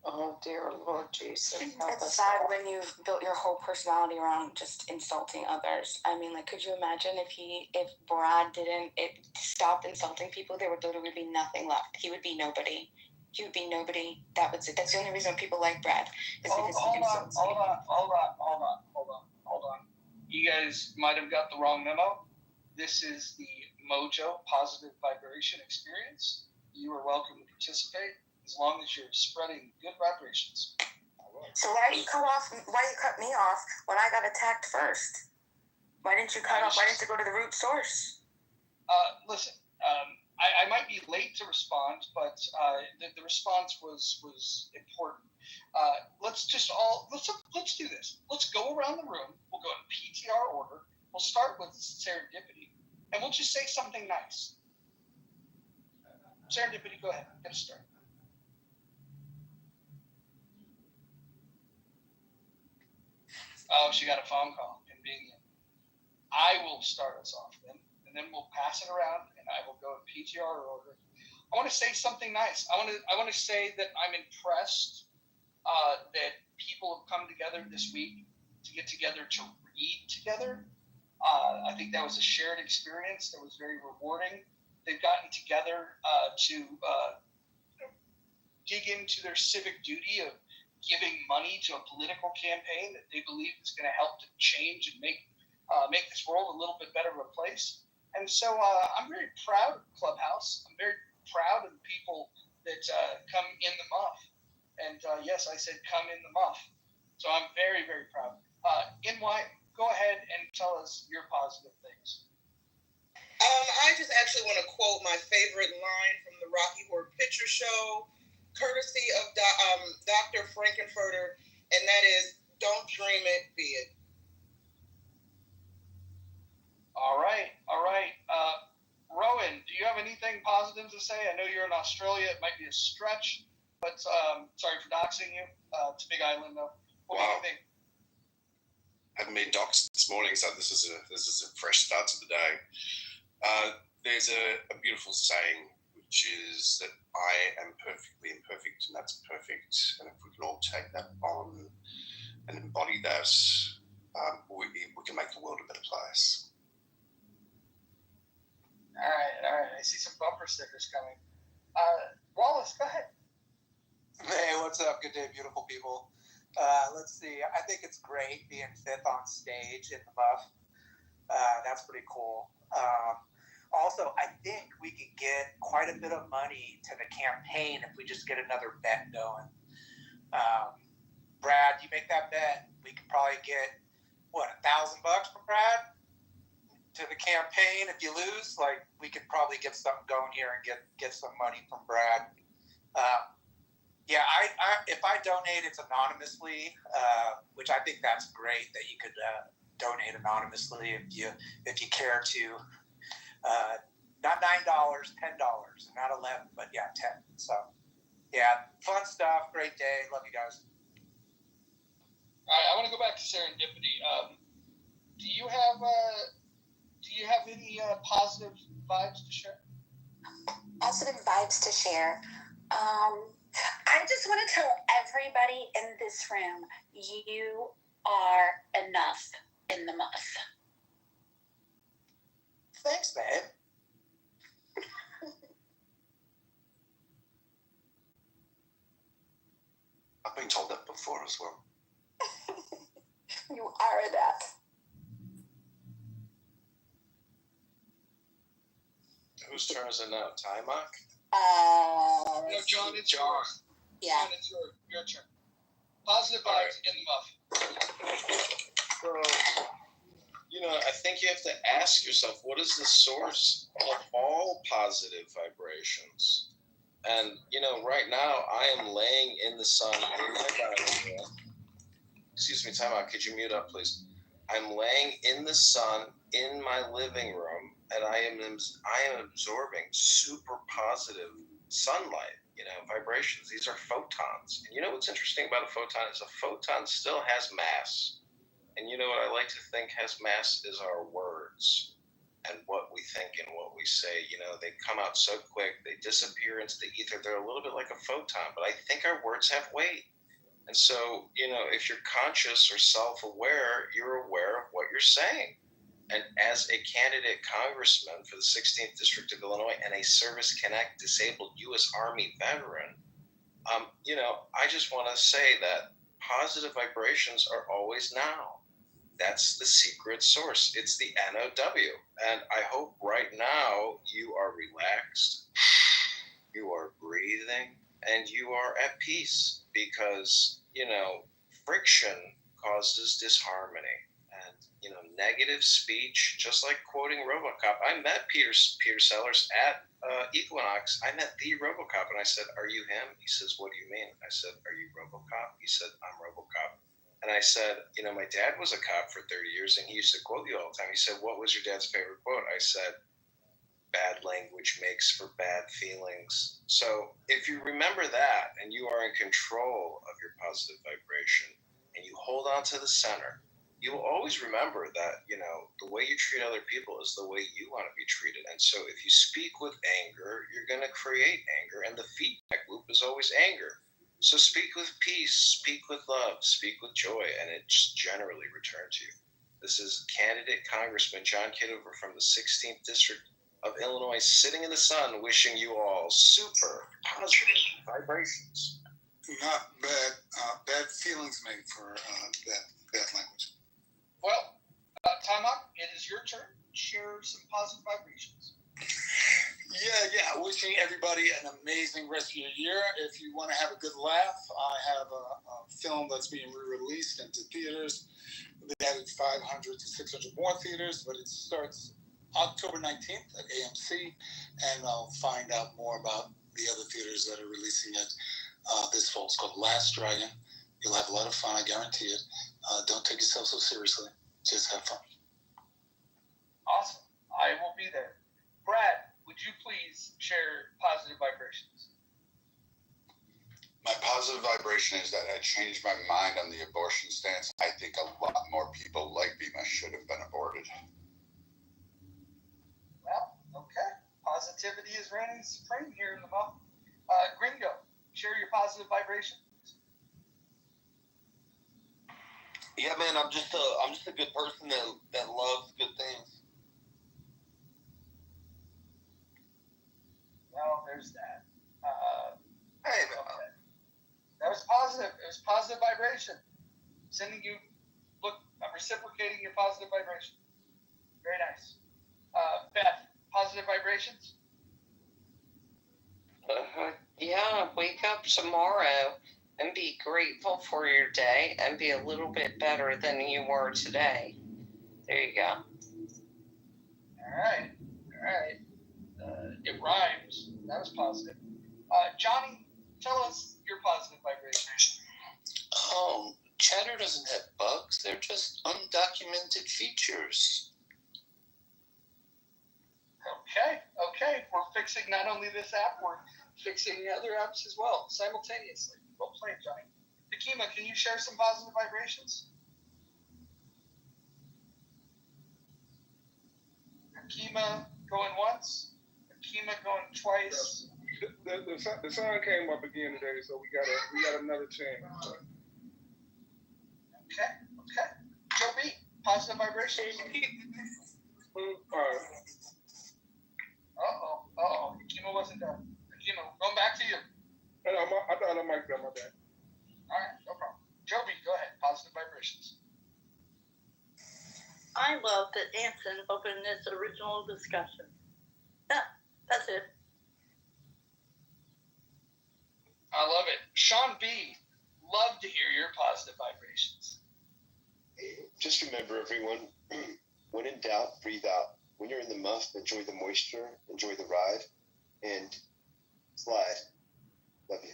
Oh dear Lord Jesus. Help us It's sad all. when you've built your whole personality around just insulting others. I mean, could you imagine if Brad didn't stop insulting people, there would literally be nothing left. He would be nobody. He would be nobody. That's the only reason people like Brad. Is because he insults people. Hold on. you guys might have got the wrong memo. This is the Mojo Positive Vibration Experience. You are welcome to participate as long as you're spreading good vibrations. So why you cut me off when I got attacked first? Why didn't you cut off? Why didn't you go to the root source? Listen, I might be late to respond, but the response was important. Let's do this. Let's go around the room. We'll go in PTR order. We'll start with Serendipity, and we'll just say something nice. Serendipity, go ahead. Get us started. Oh, she got a phone call. Convenient. I will start us off then, and then we'll pass it around, and I will go in PTR order. I want to say something nice. I want to say that I'm impressed that people have come together this week to get together to read together. I think that was a shared experience that was very rewarding. They've gotten together to dig into their civic duty of giving money to a political campaign that they believe is going to help to change and make this world a little bit better of a place. And so I'm very proud of Clubhouse. I'm very proud of the people that come in the muff. And yes, I said come in the muff. So I'm very, very proud. NY, go ahead and tell us your positive things. I just actually want to quote my favorite line from the Rocky Horror Picture Show, courtesy of Dr. Frankenfurter, and that is, don't dream it, be it. All right. Rowan, do you have anything positive to say? I know you're in Australia. It might be a stretch, but sorry for doxing you. It's a big island, though. What do you think? I haven't been doxed this morning, so this is a fresh start to the day. There's a beautiful saying, which is that I am perfectly imperfect, and that's perfect. And if we can all take that on and embody that, we can make the world a better place. All right. I see some bumper stickers coming. Wallace, go ahead. Hey, what's up? Good day, beautiful people. Let's see. I think it's great being fifth on stage in the muff. That's pretty cool. Also, I think we could get quite a bit of money to the campaign if we just get another bet going. Brad, you make that bet, we could probably get, $1,000 from Brad to the campaign. If you lose, we could probably get something going here and get some money from Brad. If I donate, it's anonymously, which I think that's great that you could donate anonymously if you care to. Not $9, $10, not 11, but 10. So, fun stuff. Great day. Love you guys. All right, I want to go back to Serendipity. Do you have any positive vibes to share? Positive vibes to share. I just want to tell everybody in this room, you are enough in the muff. Thanks, babe. I've been told that before as well. You are that. Whose turn is it now? Ty Mark? No, John, it's John. yours. Yeah. John, it's your turn. Positive vibes in the muff. So, I think you have to ask yourself, what is the source of all positive vibrations? And, right now I am laying in the sun in my dining room. Excuse me, time out. Could you mute up, please? I'm laying in the sun in my living room, and I am absorbing super positive sunlight, vibrations. These are photons. And what's interesting about a photon is a photon still has mass. And what I like to think has mass is our words and what we think and what we say. They come out so quick, they disappear into the ether. They're a little bit like a photon, but I think our words have weight. And so, if you're conscious or self-aware, you're aware of what you're saying. And as a candidate congressman for the 16th District of Illinois and a Service Connect disabled U.S. Army veteran, I just want to say that positive vibrations are always now. That's the secret source. It's the NOW. And I hope right now you are relaxed, you are breathing, and you are at peace because, friction causes disharmony. And, negative speech, just like quoting RoboCop. I met Peter Sellers at Equinox. I met the RoboCop, and I said, "Are you him?" He says, "What do you mean?" I said, "Are you RoboCop?" He said, "I'm RoboCop." And I said, my dad was a cop for 30 years, and he used to quote you all the time. He said, "What was your dad's favorite quote?" I said, "Bad language makes for bad feelings." So if you remember that, and you are in control of your positive vibration, and you hold on to the center, you will always remember that, the way you treat other people is the way you want to be treated. And so if you speak with anger, you're going to create anger. And the feedback loop is always anger. So speak with peace, speak with love, speak with joy, and it just generally returns to you. This is candidate Congressman John Kitover from the 16th District of Illinois, sitting in the sun, wishing you all super positive vibrations. Not bad. Bad feelings made for that bad language. Well, time up. It is your turn. Share some positive vibrations. Yeah. Wishing everybody an amazing rest of your year. If you want to have a good laugh, I have a film that's being re-released into theaters. They added 500 to 600 more theaters, but it starts October 19th at AMC, and I'll find out more about the other theaters that are releasing it this fall. It's called Last Dragon. You'll have a lot of fun, I guarantee it. Don't take yourself so seriously. Just have fun. Awesome. I will be there. Brad, would you please share positive vibrations? My positive vibration is that I changed my mind on the abortion stance. I think a lot more people like Bima should have been aborted. Well, okay. Positivity is reigning supreme here in the month. Gringo, share your positive vibration. Yeah, man, I'm just a good person that loves good things. Well, there's that. Hey, okay. That was positive. It was positive vibration. Sending you, I'm reciprocating your positive vibration. Very nice. Beth, positive vibrations? Yeah, wake up tomorrow and be grateful for your day and be a little bit better than you were today. There you go. All right. It rhymes. That was positive. Johnny, tell us your positive vibration. Chatter doesn't have bugs. They're just undocumented features. Okay. We're fixing not only this app, we're fixing other apps as well, simultaneously. Well played, Johnny. Akima, can you share some positive vibrations? Akima going once, Akima going twice. The sun came up again today, so we got another chance. Okay. Joe B, positive vibrations. Uh-oh. Akima wasn't done. Akima, going back to you. I thought I might have my bad. All right, no problem. Joe B, go ahead. Positive vibrations. I love that Anson opened this original discussion. Yeah, that's it. I love it. Sean B, love to hear your positive vibrations. Just remember, everyone, when in doubt, breathe out. When you're in the muff, enjoy the moisture, enjoy the ride, and slide. Love you.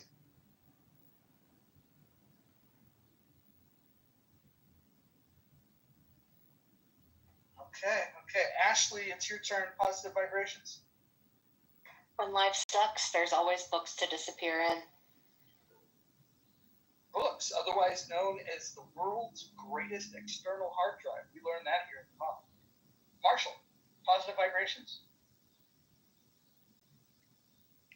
Okay. Ashley, it's your turn. Positive vibrations. When life sucks, there's always books to disappear in. Books, otherwise known as the world's greatest external hard drive. We learned that here in the month. Marshall, positive vibrations.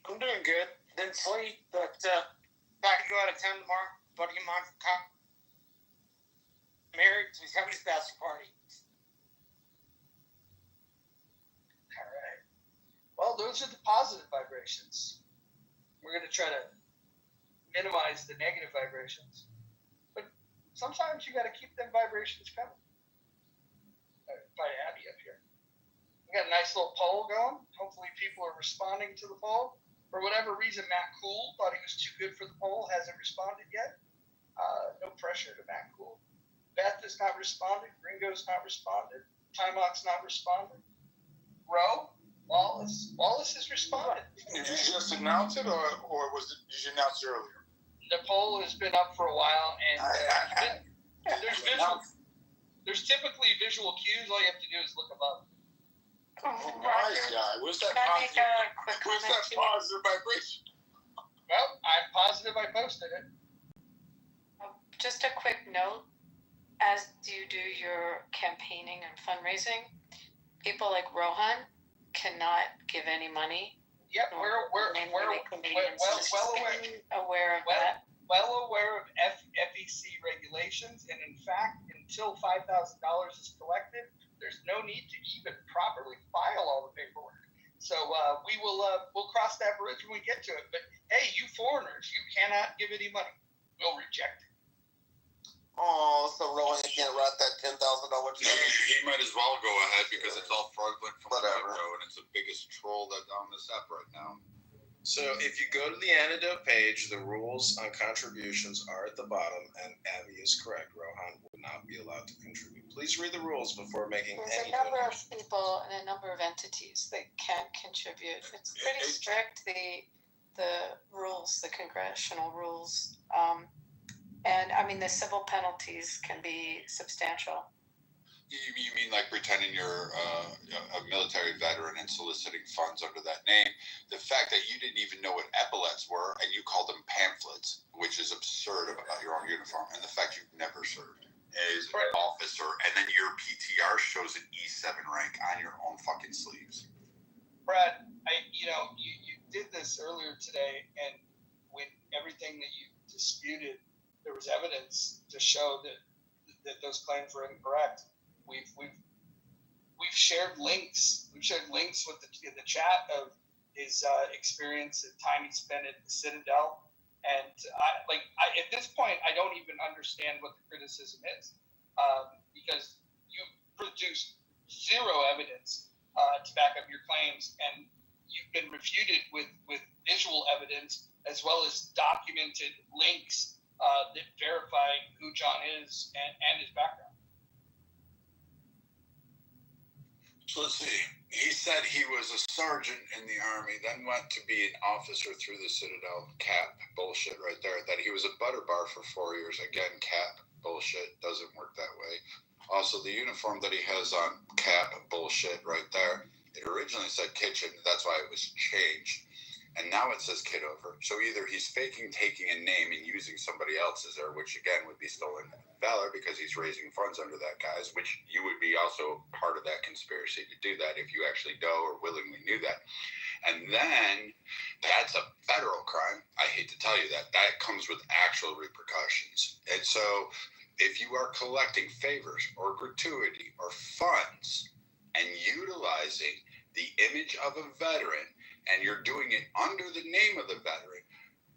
I'm doing good. Didn't sleep, but about to go out of town tomorrow. Buddy of mine from married, so he's having his bachelor party. All right. Well, those are the positive vibrations. We're going to try to minimize the negative vibrations. But sometimes you got to keep them vibrations coming. invite Abby up here. We got a nice little poll going. Hopefully people are responding to the poll. For whatever reason, Matt Cool thought he was too good for the poll, hasn't responded yet. No pressure to Matt Cool. Beth has not responded. Gringo's not responded. Timok's not responded. Roe, Wallace has responded. Did you just announce it, or did you announce it earlier? The poll has been up for a while, and there's typically visual cues. All you have to do is look above. Nice guy. Where's that positive vibration? Well, I'm positive I posted it. Just a quick note, as you do your campaigning and fundraising, people like Rohan cannot give any money. Yep, we're well aware of that. Well aware of FEC regulations, and in fact, until $5,000 is collected, there's no need to even properly file all the paperwork. So we'll cross that bridge when we get to it. But hey, you foreigners, you cannot give any money. We'll reject it. Oh, so Rowan can't write that $10,000 check. He might as well go ahead because it's all fraudulent from the get-go, and it's the biggest troll that's on this app right now. So if you go to the antidote page, the rules on contributions are at the bottom, and Abby is correct. Rohan would not be allowed to contribute. Please read the rules before making There's any a number of donation. people and a number of entities that can't contribute. It's pretty strict, the rules, the congressional rules. And I mean, the civil penalties can be substantial. You mean like pretending you're a military veteran and soliciting funds under that name? The fact that you didn't even know what epaulets were and you called them pamphlets, which is absurd about your own uniform, and the fact you've never served as an officer, and then your PTR shows an E7 rank on your own fucking sleeves. Brad, you did this earlier today, and when everything that you disputed, there was evidence to show that those claims were incorrect. We've shared links. We've shared links in the chat of his experience and time he spent at the Citadel. And at this point, I don't even understand what the criticism is, because you produced zero evidence to back up your claims, and you've been refuted with visual evidence as well as documented links that verify who John is and his background. So let's see. He said he was a sergeant in the Army, then went to be an officer through the Citadel. Cap. Bullshit right there. That he was a butter bar for 4 years. Again, cap. Bullshit. Doesn't work that way. Also, the uniform that he has on, cap. Bullshit right there. It originally said kitchen. That's why it was changed. And now it says Kitover. So either he's faking taking a name and using somebody else's, or which again would be stolen valor because he's raising funds under that guy's, which you would be also part of that conspiracy to do that if you actually know or willingly knew that. And then that's a federal crime. I hate to tell you that. That comes with actual repercussions. And so if you are collecting favors or gratuity or funds and utilizing the image of a veteran, and you're doing it under the name of the veteran,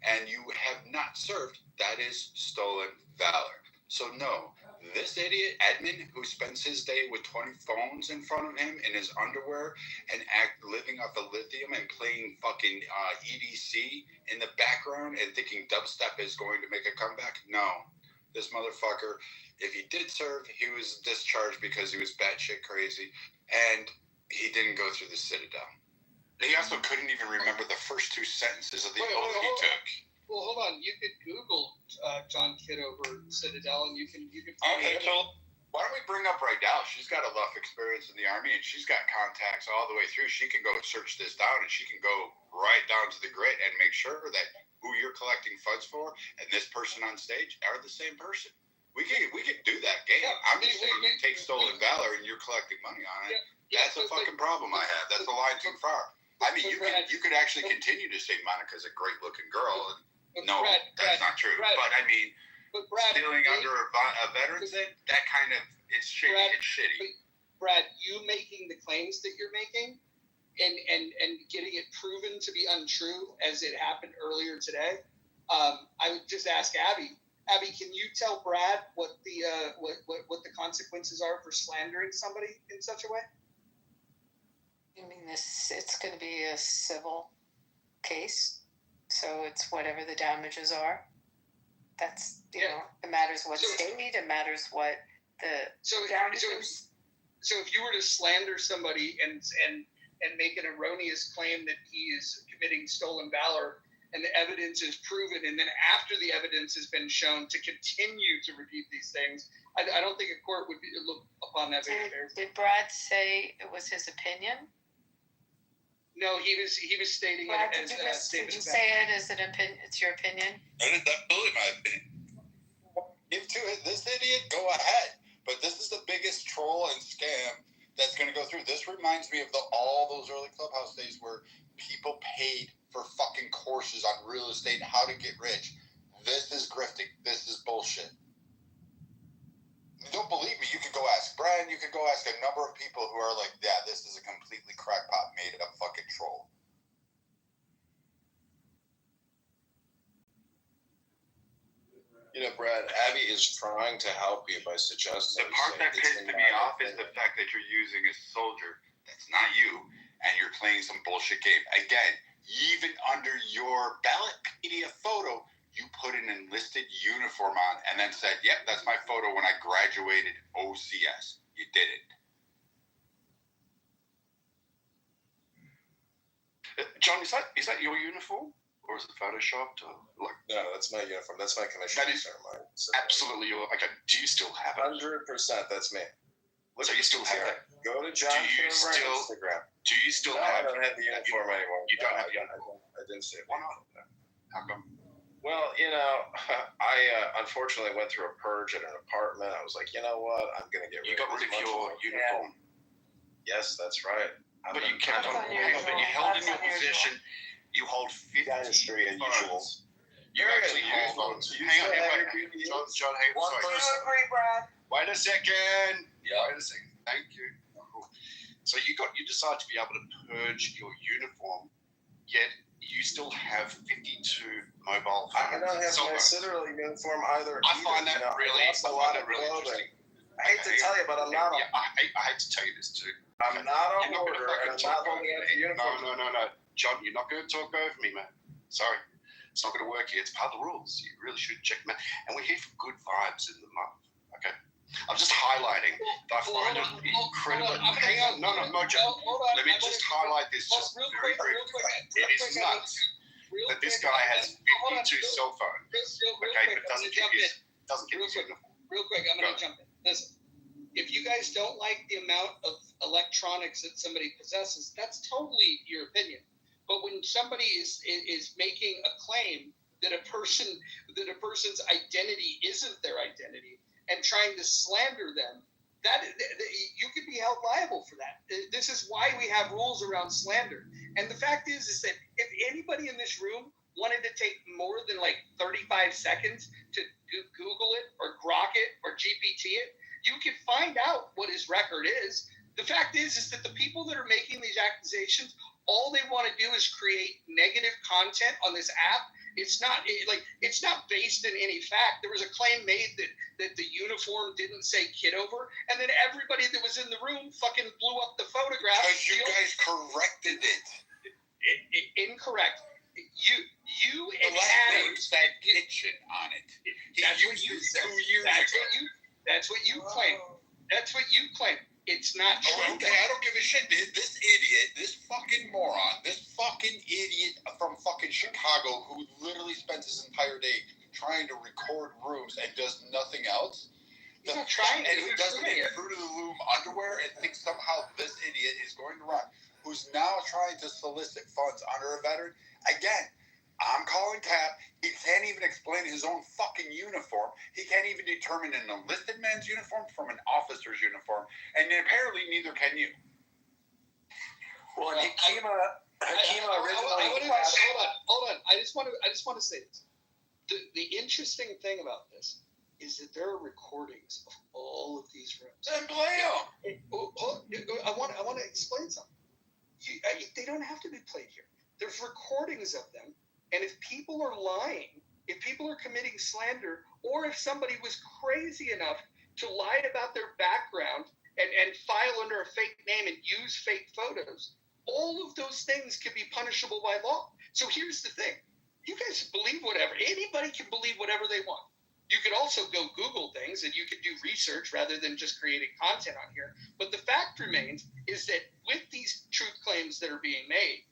and you have not served, that is stolen valor. So no, this idiot, Edmund, who spends his day with 20 phones in front of him in his underwear and living off of lithium and playing fucking EDC in the background and thinking dubstep is going to make a comeback, no. This motherfucker, if he did serve, he was discharged because he was batshit crazy, and he didn't go through the Citadel. He also couldn't even remember the first two sentences of the oath he took. Well, hold on. You could Google John Kitover Citadel, and you can. Okay, so why don't we bring up Rydell? She's got enough experience in the Army, and she's got contacts all the way through. She can go search this down, and she can go right down to the grit and make sure that who you're collecting funds for and this person on stage are the same person. We could do that game. Yeah, I'm just saying you take stolen valor and you're collecting money on it. Yeah, that's a fucking problem I have. That's a line too far. I mean, you could actually continue to say Monica's a great-looking girl. No, that's not true. But I mean, stealing under a veteran's name, that kind of, it's shitty. It's shitty. Brad, you making the claims that you're making and getting it proven to be untrue as it happened earlier today, I would just ask Abby, Abby, can you tell Brad what the consequences are for slandering somebody in such a way? I mean, it's going to be a civil case, so it's whatever the damages are. That's, you know, it matters what state, it matters what the damages. So if you were to slander somebody and make an erroneous claim that he is committing stolen valor, and the evidence is proven, and then after the evidence has been shown to continue to repeat these things, I don't think a court would look upon that very fairly. Did Brad say it was his opinion? No, he was stating Brad, it as a statement. Did you say it as an opinion? It's your opinion? That is absolutely my opinion. Give to it, this idiot, go ahead. But this is the biggest troll and scam that's going to go through. This reminds me of all those early Clubhouse days where people paid for fucking courses on real estate and how to get rich. This is grifting. This is bullshit. You don't believe me? You can go ask Brian. You can go ask a number of people who are like, yeah, this is a completely crackpot, made up fucking troll. You know, Brad, Abby is trying to help you by suggesting. The part that pisses me off is the fact that you're using a soldier that's not you, and you're playing some bullshit game. Again, even under your ballotpedia photo, you put an enlisted uniform on and then said, yep, that's my photo when I graduated OCS. You did it. John, is that your uniform? Or is it photoshopped? Or like, no, that's my uniform. That's my commission. That is absolutely your. Okay, do you still have it? 100%. That's me. So you still have it? Go to John Kitover on Instagram. Do you still I have? don't have the uniform anymore. You don't have the uniform. I didn't see it. Why not? How come? Well, you know, I unfortunately went through a purge at an apartment. I was like, you know what? I'm gonna get rid of got rid of your uniform. Yes, that's right. But you kept on. But you held in your position. You hold 50 phones. You actually hold phones. Hang on. John, hang on. You agree, Brad? Wait a second. Yeah. Wait a second. Thank you. So you decide to be able to purge your uniform, yet you still have 52 mobile phones. I don't have my civil uniform either. I find that really interesting. I hate to tell you, but I'm not. I hate to tell you this too. I'm not a hoarder, and I'm not holding out the uniform. No. John, you're not going to talk over me, man. Sorry. It's not going to work here. It's part of the rules. You really should check them out. And we're here for good vibes in the month, okay? I'm just highlighting that I find it incredible. Hang on. No, Mojo. Let me just highlight this just very briefly. It is nuts that this guy has 52 cell phones, okay, but doesn't get his uniform. Real quick, I'm going to jump in. Listen, if you guys don't like the amount of electronics that somebody possesses, that's totally your opinion. But when somebody is making a claim that a person's identity isn't their identity and trying to slander them, that you could be held liable for that. This is why we have rules around slander. And the fact is that if anybody in this room wanted to take more than like 35 seconds to Google it or Grok it or GPT it, you can find out what his record is. The fact is that the people that are making these accusations, all they want to do is create negative content on this app. It's not based in any fact. There was a claim made that the uniform didn't say Kitover, and then everybody that was in the room fucking blew up the photograph. Because you guys corrected it. Incorrect. You and Adam said kitchen on it. That's what you said. 2 years ago. That's what you claim. That's what you claim. It's not true. Okay, I don't give a shit. This idiot, this fucking moron, this fucking idiot from fucking Chicago who literally spends his entire day trying to record rooms and does nothing else. He's not trying. And who does it in Fruit of the Loom underwear and thinks somehow this idiot is going to run. Who's now trying to solicit funds under a veteran. Again, I'm calling Cap. He can't even explain his own fucking uniform. He can't even determine an enlisted man's uniform from an officer's uniform. And apparently neither can you. Well, Hakima originally... Hold on. I just want to say this. The interesting thing about this is that there are recordings of all of these rooms. Then play them. I want to explain something. They don't have to be played here. There's recordings of them. And if people are lying if people are committing slander, or if somebody was crazy enough to lie about their background and file under a fake name and use fake photos, all of those things can be punishable by law. So here's the thing. You guys believe whatever. Anybody can believe whatever they want. You could also go Google things and you could do research rather than just creating content on here. But the fact remains is that with these truth claims that are being made,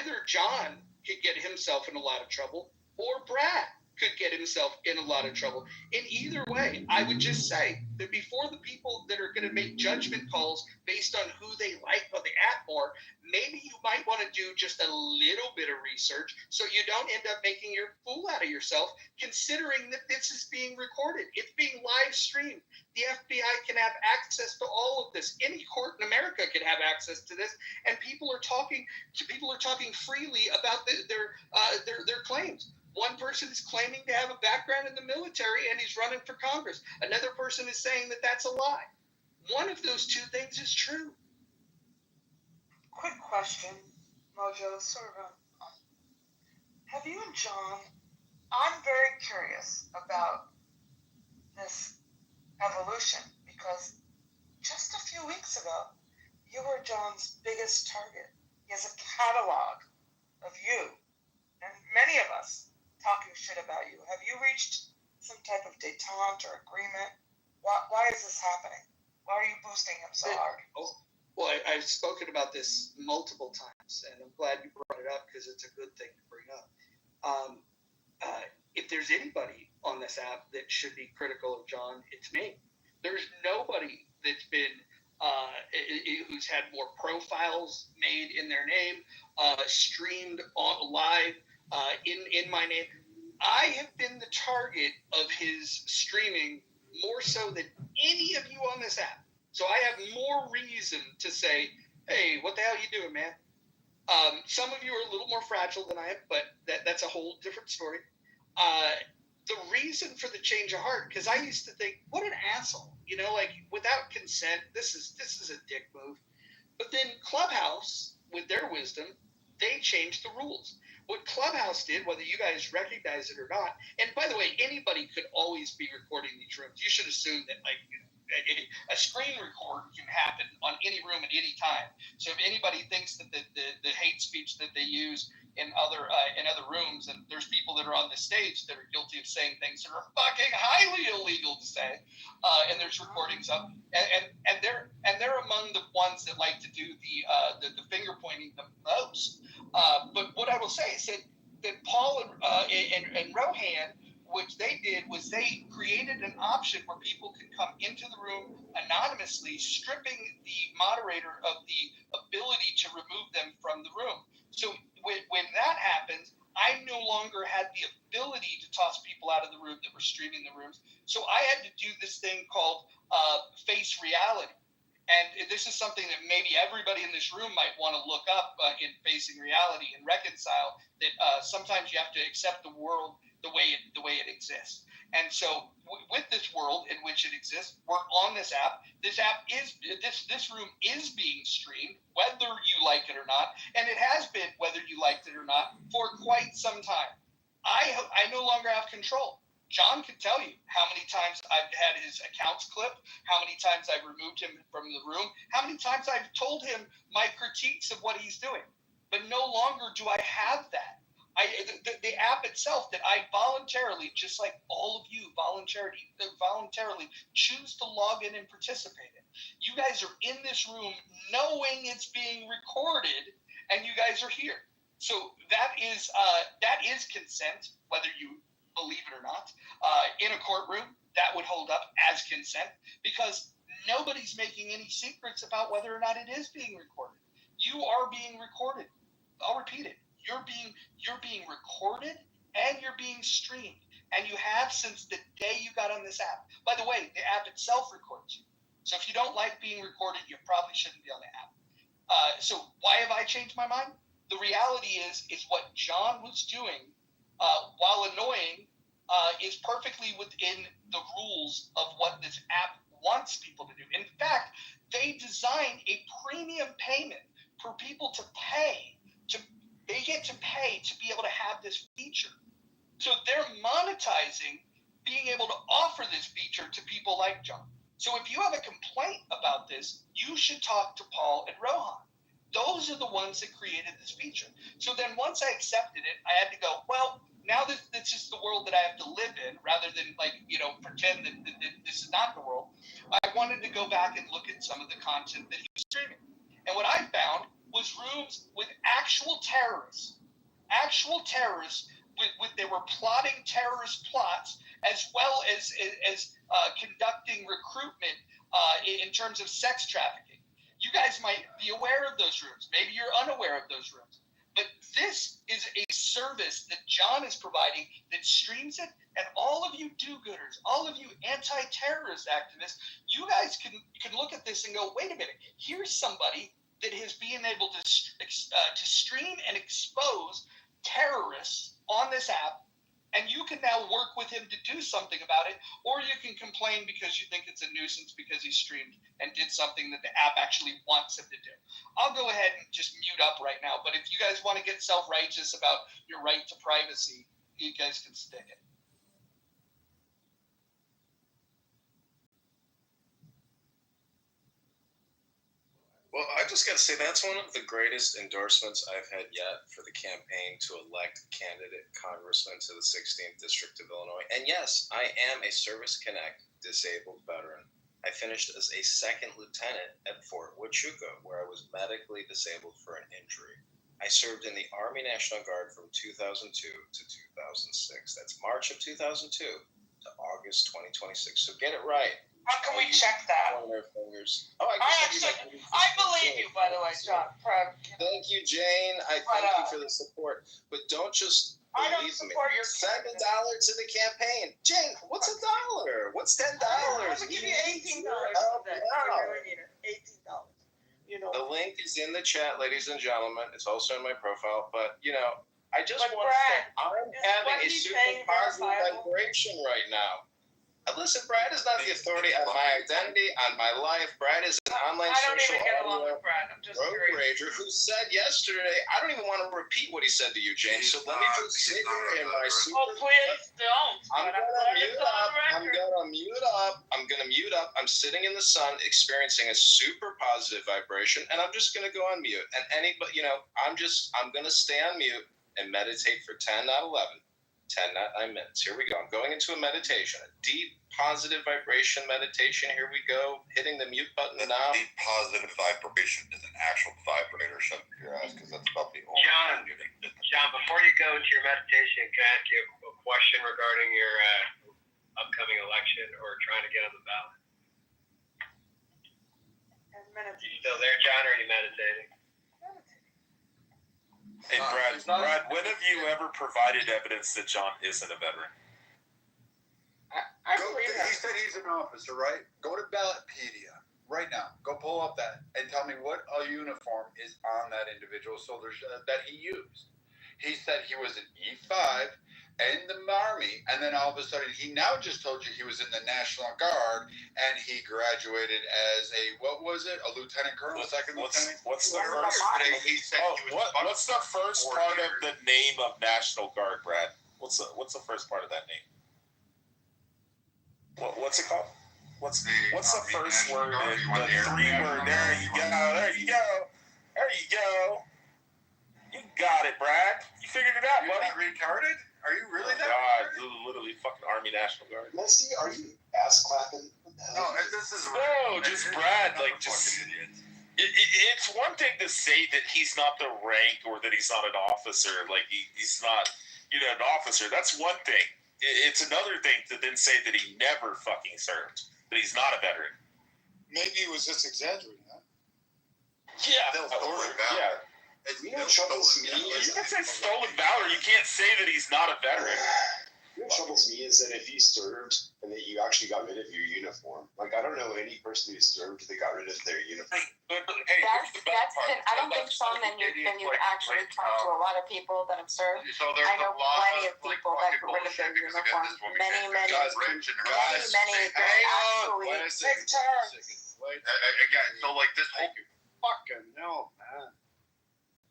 either John could get himself in a lot of trouble or Brad could get himself in a lot of trouble. In either way, I would just say that before the people that are going to make judgment calls based on who they like on the app more, maybe you might want to do just a little bit of research so you don't end up making your fool out of yourself, considering that this is being recorded. It's being live streamed. The FBI can have access to all of this. Any court in America can have access to this, and people are talking freely about their claims. One person is claiming to have a background in the military and he's running for Congress. Another person is saying that that's a lie. One of those two things is true. Quick question, Mojo, have you and John, I'm very curious about this evolution because just a few weeks ago, you were John's biggest target. He has a catalog of you and many of us talking shit about you. Have you reached some type of detente or agreement? Why is this happening? Why are you boosting him so hard? Well, I've spoken about this multiple times, and I'm glad you brought it up because it's a good thing to bring up. If there's anybody on this app that should be critical of John, it's me. There's nobody that's been who's had more profiles made in their name, streamed on live in my name. I have been the target of his streaming more so than any of you on this app. So I have more reason to say, hey, what the hell are you doing, man? Some of you are a little more fragile than I am, but that's a whole different story. The reason for the change of heart, because I used to think, what an asshole, like without consent, this is a dick move. But then Clubhouse, with their wisdom, they changed the rules. What Clubhouse did, whether you guys recognize it or not, and by the way, anybody could always be recording these rooms. You should assume that a screen record can happen on any room at any time. So if anybody thinks that the hate speech that they use in other rooms, and there's people that are on this stage that are guilty of saying things that are fucking highly illegal to say, and there's recordings of, and they're among the ones that like to do the finger pointing the most. But what I will say is that Paul and Rohan, what they did was they created an option where people could come into the room anonymously, stripping the moderator of the ability to remove them from the room. So when that happens, I no longer had the ability to toss people out of the room that were streaming the rooms. So I had to do this thing called face reality. And this is something that maybe everybody in this room might want to look up in Facing Reality and reconcile that sometimes you have to accept the world the way it exists. And so with this world in which it exists, we're on this app. This room is being streamed, whether you like it or not, and it has been, whether you liked it or not, for quite some time. I no longer have control. John can tell you how many times I've had his accounts clipped, how many times I've removed him from the room, how many times I've told him my critiques of what he's doing. But no longer do I have that. The app itself that I voluntarily, just like all of you voluntarily choose to log in and participate in. You guys are in this room knowing it's being recorded, and you guys are here. So that is consent, whether you believe it or not. In a courtroom, that would hold up as consent because nobody's making any secrets about whether or not it is being recorded. You are being recorded. I'll repeat it. You're being recorded and you're being streamed. And you have since the day you got on this app. By the way, the app itself records you. So if you don't like being recorded, you probably shouldn't be on the app. So why have I changed my mind? The reality is what John was doing, while annoying, is perfectly within the rules of what this app wants people to do. In fact, they designed a premium payment for people to pay. They get to pay to be able to have this feature. So they're monetizing being able to offer this feature to people like John. So if you have a complaint about this, you should talk to Paul and Rohan. Those are the ones that created this feature. So then once I accepted it, I had to go, well, now this is the world that I have to live in, rather than pretend that this is not the world. I wanted to go back and look at some of the content that he was streaming. And what I found was rooms with actual terrorists they were plotting terrorist plots, as well as conducting recruitment in terms of sex trafficking. You guys might be aware of those rooms. Maybe you're unaware of those rooms. But this is a service that John is providing that streams it, and all of you do-gooders, all of you anti-terrorist activists, you guys can look at this and go, wait a minute, here's somebody that is being able to stream and expose terrorists on this app, and you can now work with him to do something about it, or you can complain because you think it's a nuisance because he streamed and did something that the app actually wants him to do. I'll go ahead and just mute up right now, but if you guys want to get self-righteous about your right to privacy, you guys can stick it. Well, I just got to say, that's one of the greatest endorsements I've had yet for the campaign to elect candidate congressman to the 16th District of Illinois. And yes, I am a Service Connect disabled veteran. I finished as a second lieutenant at Fort Huachuca, where I was medically disabled for an injury. I served in the Army National Guard from 2002 to 2006. That's March of 2002 to August 2026. So get it right. How can we check that? Oh, I believe you, by the way, John. Thank you, Jane. I thank you for the support. But don't just believe me. Send $1 to the campaign. Jane, what's $1? What's $10? I'm going to give you $18 today. $18. The link is in the chat, ladies and gentlemen. It's also in my profile. But, I just want to say I'm having a super positive vibration right now. Listen, Brad is not the authority on my identity, on my life. Brad is an online social audio road rager who said yesterday, I don't even want to repeat what he said to you, James. So let me just sit here in my super... Oh, please don't. I'm going to mute up. I'm sitting in the sun experiencing a super positive vibration, and I'm just going to go on mute. And anybody, I'm going to stay on mute and meditate for 10, not 11. 10, not 9 minutes. Here we go. I'm going into a meditation, a deep, positive vibration meditation. Here we go. Hitting the mute button now. Deep, positive vibration is an actual vibrator. Shut your ass, because that's about the only John, before you go into your meditation, can I ask you a question regarding your upcoming election or trying to get on the ballot? You still there, John, or are you meditating? Hey, Brad, when have you ever provided evidence that John isn't a veteran? I believe that. He said he's an officer, right? Go to Ballotpedia right now. Go pull up that and tell me what uniform is on that individual soldier that he used. He said he was an E5 in the Army, and then all of a sudden he now just told you he was in the National Guard, and he graduated as a lieutenant colonel, second lieutenant. What's the first thing he said? What's the first part of the name of National Guard, Brad? What's the first part of that name? What's it called? What's the first word? The 3-word. There you go. You got it, Brad. You figured it out, buddy. Retarded? Are you really that? God, literally fucking Army National Guard. Leslie, are you ass clapping? No, this is just Brad. It's one thing to say that he's not the rank or that he's not an officer. Like he's not, an officer. That's one thing. It's another thing to then say that he never fucking served, that he's not a veteran. Maybe he was just exaggerating, huh? Yeah. Yeah. You know what troubles me? You can say stolen valor. You can't say that he's not a veteran. You know what troubles me is that if you served and that you actually got rid of your uniform, I don't know any person who served that got rid of their uniform. I don't think so. Then you actually talk to a lot of people that have served. I know plenty of people that got rid of their uniform. Many, absolutely big terms. Again, so like this whole Fucking hell, man.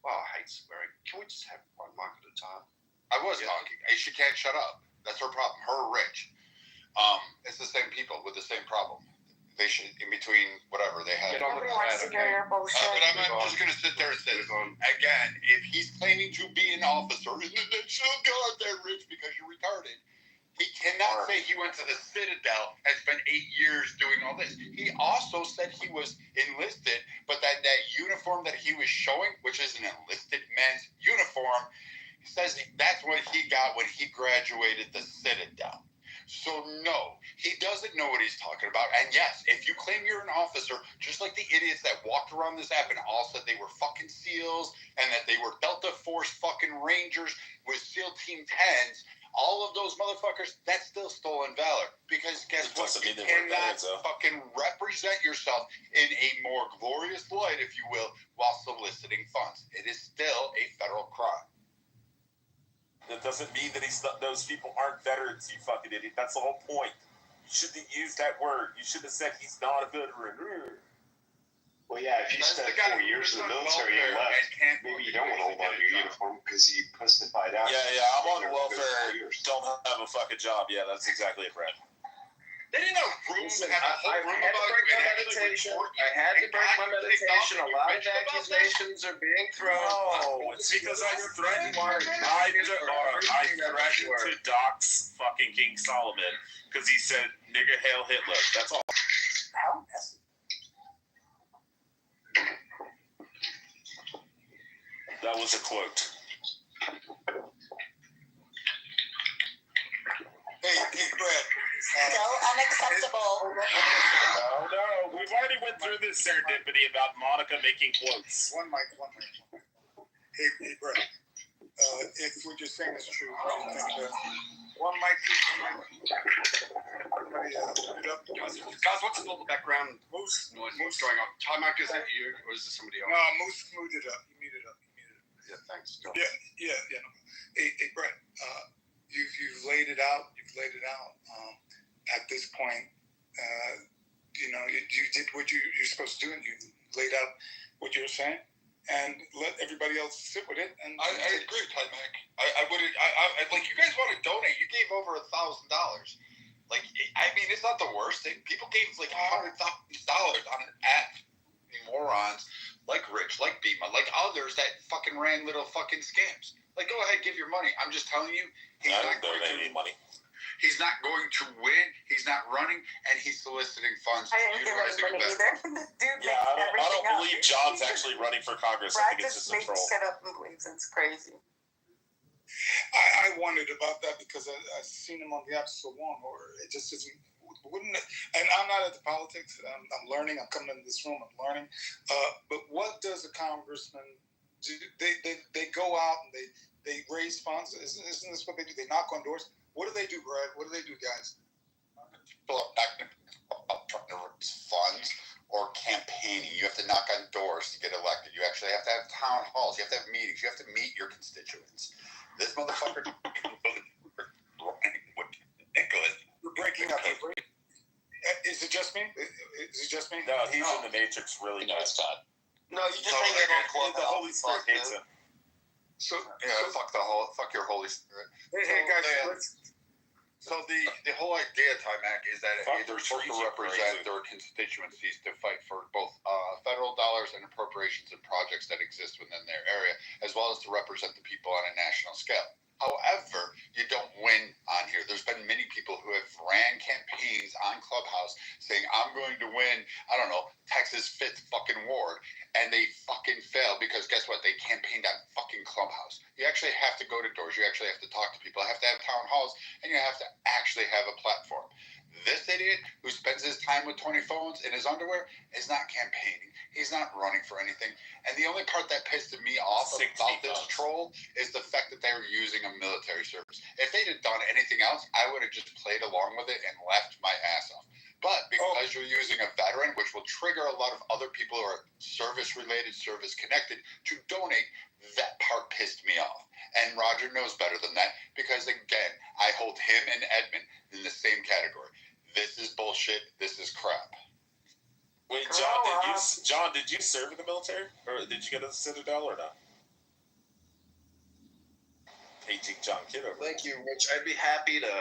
Wow, I hate swearing. Can we just have one mic at a time? I was talking. She can't shut up. That's her problem. Her Rich. It's the same people with the same problem. They should, in between whatever they have. Nobody wants to hear your bullshit. But I'm just going to sit there and say, again, if he's claiming to be an officer, isn't it so God that Rich because you're retarded? He cannot say he went to the Citadel and spent 8 years doing all this. He also said he was enlisted, but that uniform that he was showing, which is an enlisted man's uniform, says that's what he got when he graduated the Citadel. So no, he doesn't know what he's talking about. And yes, if you claim you're an officer, just like the idiots that walked around this app and all said they were fucking SEALs and that they were Delta Force fucking Rangers with SEAL Team 10s, all of those motherfuckers, that's still stolen valor. Because guess what? You cannot fucking represent yourself in a more glorious light, if you will, while soliciting funds. It is still a federal crime. That doesn't mean that those people aren't veterans, you fucking idiot. That's the whole point. You shouldn't have used that word. You should have said he's not a veteran. Well, yeah, if you spent 4 years in the military and left, maybe you don't want to hold on to your uniform because you pussified out. Yeah, I'm on welfare. Don't have a fucking job. Yeah, that's exactly it, Brad. They didn't have rooms to have a whole room I had to about break it my and actually meditation. report I had to break my and meditation. A lot of bitch about accusations are being thrown. No, it's because I threatened to dox fucking King Solomon because he said nigger hail Hitler. That's all. How messy. That was a quote. Hey, Brett. So unacceptable. No, we've already went through this serendipity about Monica making quotes. One mic. Hey, Brett. If what you're saying is true, I think one mic. Everybody, put it up. Guys, what's the little background Moose noise? What's going on? Time out, is that you or is it somebody else? No, Moose moved it up. He muted it up. Yeah, thanks. Go. Yeah. No. Hey, Brett. You've laid it out. At this point, you did what you're supposed to do, and you laid out what you were saying, and let everybody else sit with it. And I agree, Ty Mac. I would. I like you guys want to donate. You gave over $1,000. Like, I mean, it's not the worst thing. People gave like $100,000 on an app. Morons like Rich, like Bima, like others that fucking ran little fucking scams. Like, go ahead, give your money. I'm just telling you, he's not going to any money. He's not going to win. He's not running, and he's soliciting funds. I didn't give any money either. This dude Yeah, I don't believe John's actually running for Congress. I think it's just a troll. Shut up and believes it's crazy. I wondered about that because I've seen him on the app so long, or it just isn't. Wouldn't it, and I'm not into politics. I'm learning. I'm coming into this room. I'm learning. But what does a congressman do? They go out and they raise funds. Isn't this what they do? They knock on doors. What do they do, Brad? What do they do, guys? Fill up funds or campaigning. You have to knock on doors to get elected. You actually have to have town halls. You have to have meetings. You have to meet your constituents. This motherfucker. Nicholas. You're breaking up. Is it just me? No, he's in the Matrix really nice. No, you just hang it on Clubhouse. The Holy Spirit hates him. So fuck your Holy Spirit. Hey guys, So the whole idea, Ty Mac, is that they're supposed to represent their constituencies to fight for both federal dollars and appropriations and projects that exist within their area, as well as to represent the people on a national scale. However, you don't win on here. There's been many people who have ran campaigns on Clubhouse saying, I'm going to win, I don't know, Texas 5th fucking ward. And they fucking fail because guess what? They campaigned on fucking Clubhouse. You actually have to go to doors. You actually have to talk to people. You have to have town halls. And you have to actually have a platform. This idiot who spends his time with 20 phones in his underwear is not campaigning. He's not running for anything. And the only part that pissed me off about this troll is the fact that they were using a military service. If they'd have done anything else, I would have just played along with it and laughed my ass off. But because you're using a veteran, which will trigger a lot of other people who are service-related, service-connected, to donate, that part pissed me off. And Roger knows better than that because, again, I hold him and Edmund in the same category. This is bullshit. This is crap. Wait, John, did you serve in the military? Or did you go to the Citadel or not? Agent John Kitover. Thank you, Rich. I'd be happy to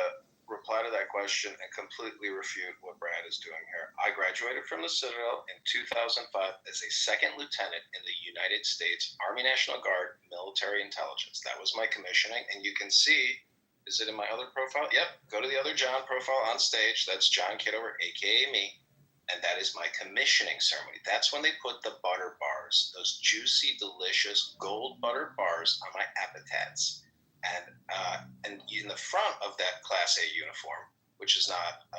reply to that question and completely refute what Brad is doing here. I graduated from the Citadel in 2005 as a second lieutenant in the United States Army National Guard Military Intelligence. That was my commissioning, and you can see, is it in my other profile? Yep, go to the other John profile on stage. That's John Kitover, aka me, and that is my commissioning ceremony. That's when they put the butter bars, those juicy, delicious gold butter bars on my epaulettes. And in the front of that Class A uniform, which is not a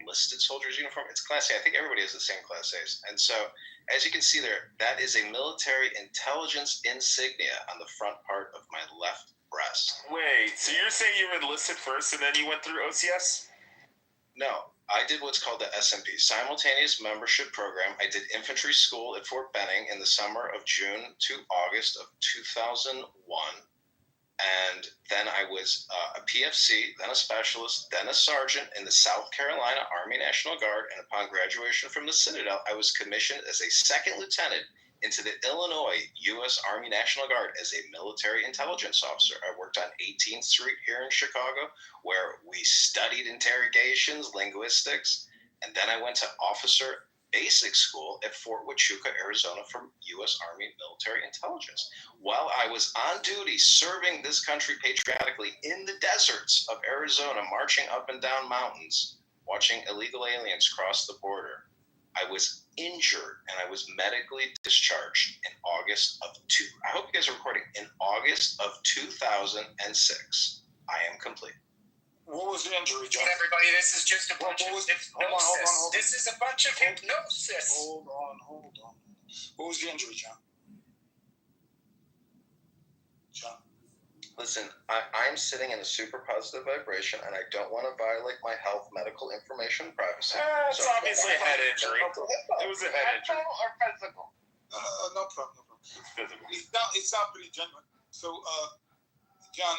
enlisted soldier's uniform, it's Class A. I think everybody has the same Class A's. And so, as you can see there, that is a military intelligence insignia on the front part of my left breast. Wait, so you're saying you were enlisted first and then you went through OCS? No, I did what's called the SMP, Simultaneous Membership Program. I did infantry school at Fort Benning in the summer of June to August of 2001. And then I was a PFC, then a specialist, then a sergeant in the South Carolina Army National Guard. And upon graduation from the Citadel, I was commissioned as a second lieutenant into the Illinois U.S. Army National Guard as a military intelligence officer. I worked on 18th Street here in Chicago, where we studied interrogations, linguistics, and then I went to officer basic school at Fort Huachuca, Arizona, from U.S. Army Military Intelligence. While I was on duty serving this country patriotically in the deserts of Arizona, marching up and down mountains, watching illegal aliens cross the border, I was injured and I was medically discharged in August of I hope you guys are recording. In August of 2006, I am complete. What was the injury, John? Everybody, this is just a bunch of hypnosis. Hold on. This is a bunch of hypnosis. Hold on. What was the injury, John? Listen, I'm sitting in a super positive vibration, and I don't want to violate my health medical information privacy. It's obviously a head injury. It was a head injury. Mental or physical? No problem. It's physical. It's not pretty genuine. So, John,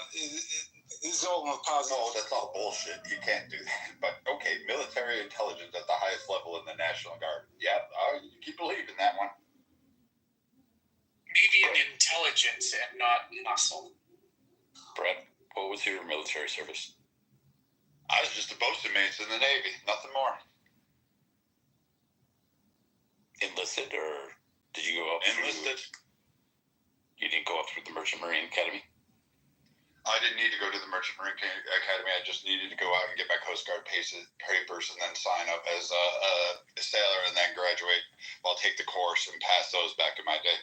this is all on positive. No, that's all bullshit. You can't do that. But okay, military intelligence at the highest level in the National Guard. Yeah, you keep believing that one. Maybe an intelligence and not muscle. Brett, what was your military service? I was just a bosun mate in the Navy, nothing more. Enlisted, or did you go up? Enlisted. You didn't go up through the Merchant Marine Academy? I didn't need to go to the Merchant Marine Academy. I just needed to go out and get my Coast Guard papers and then sign up as a sailor and then graduate. I'll take the course and pass those back in my day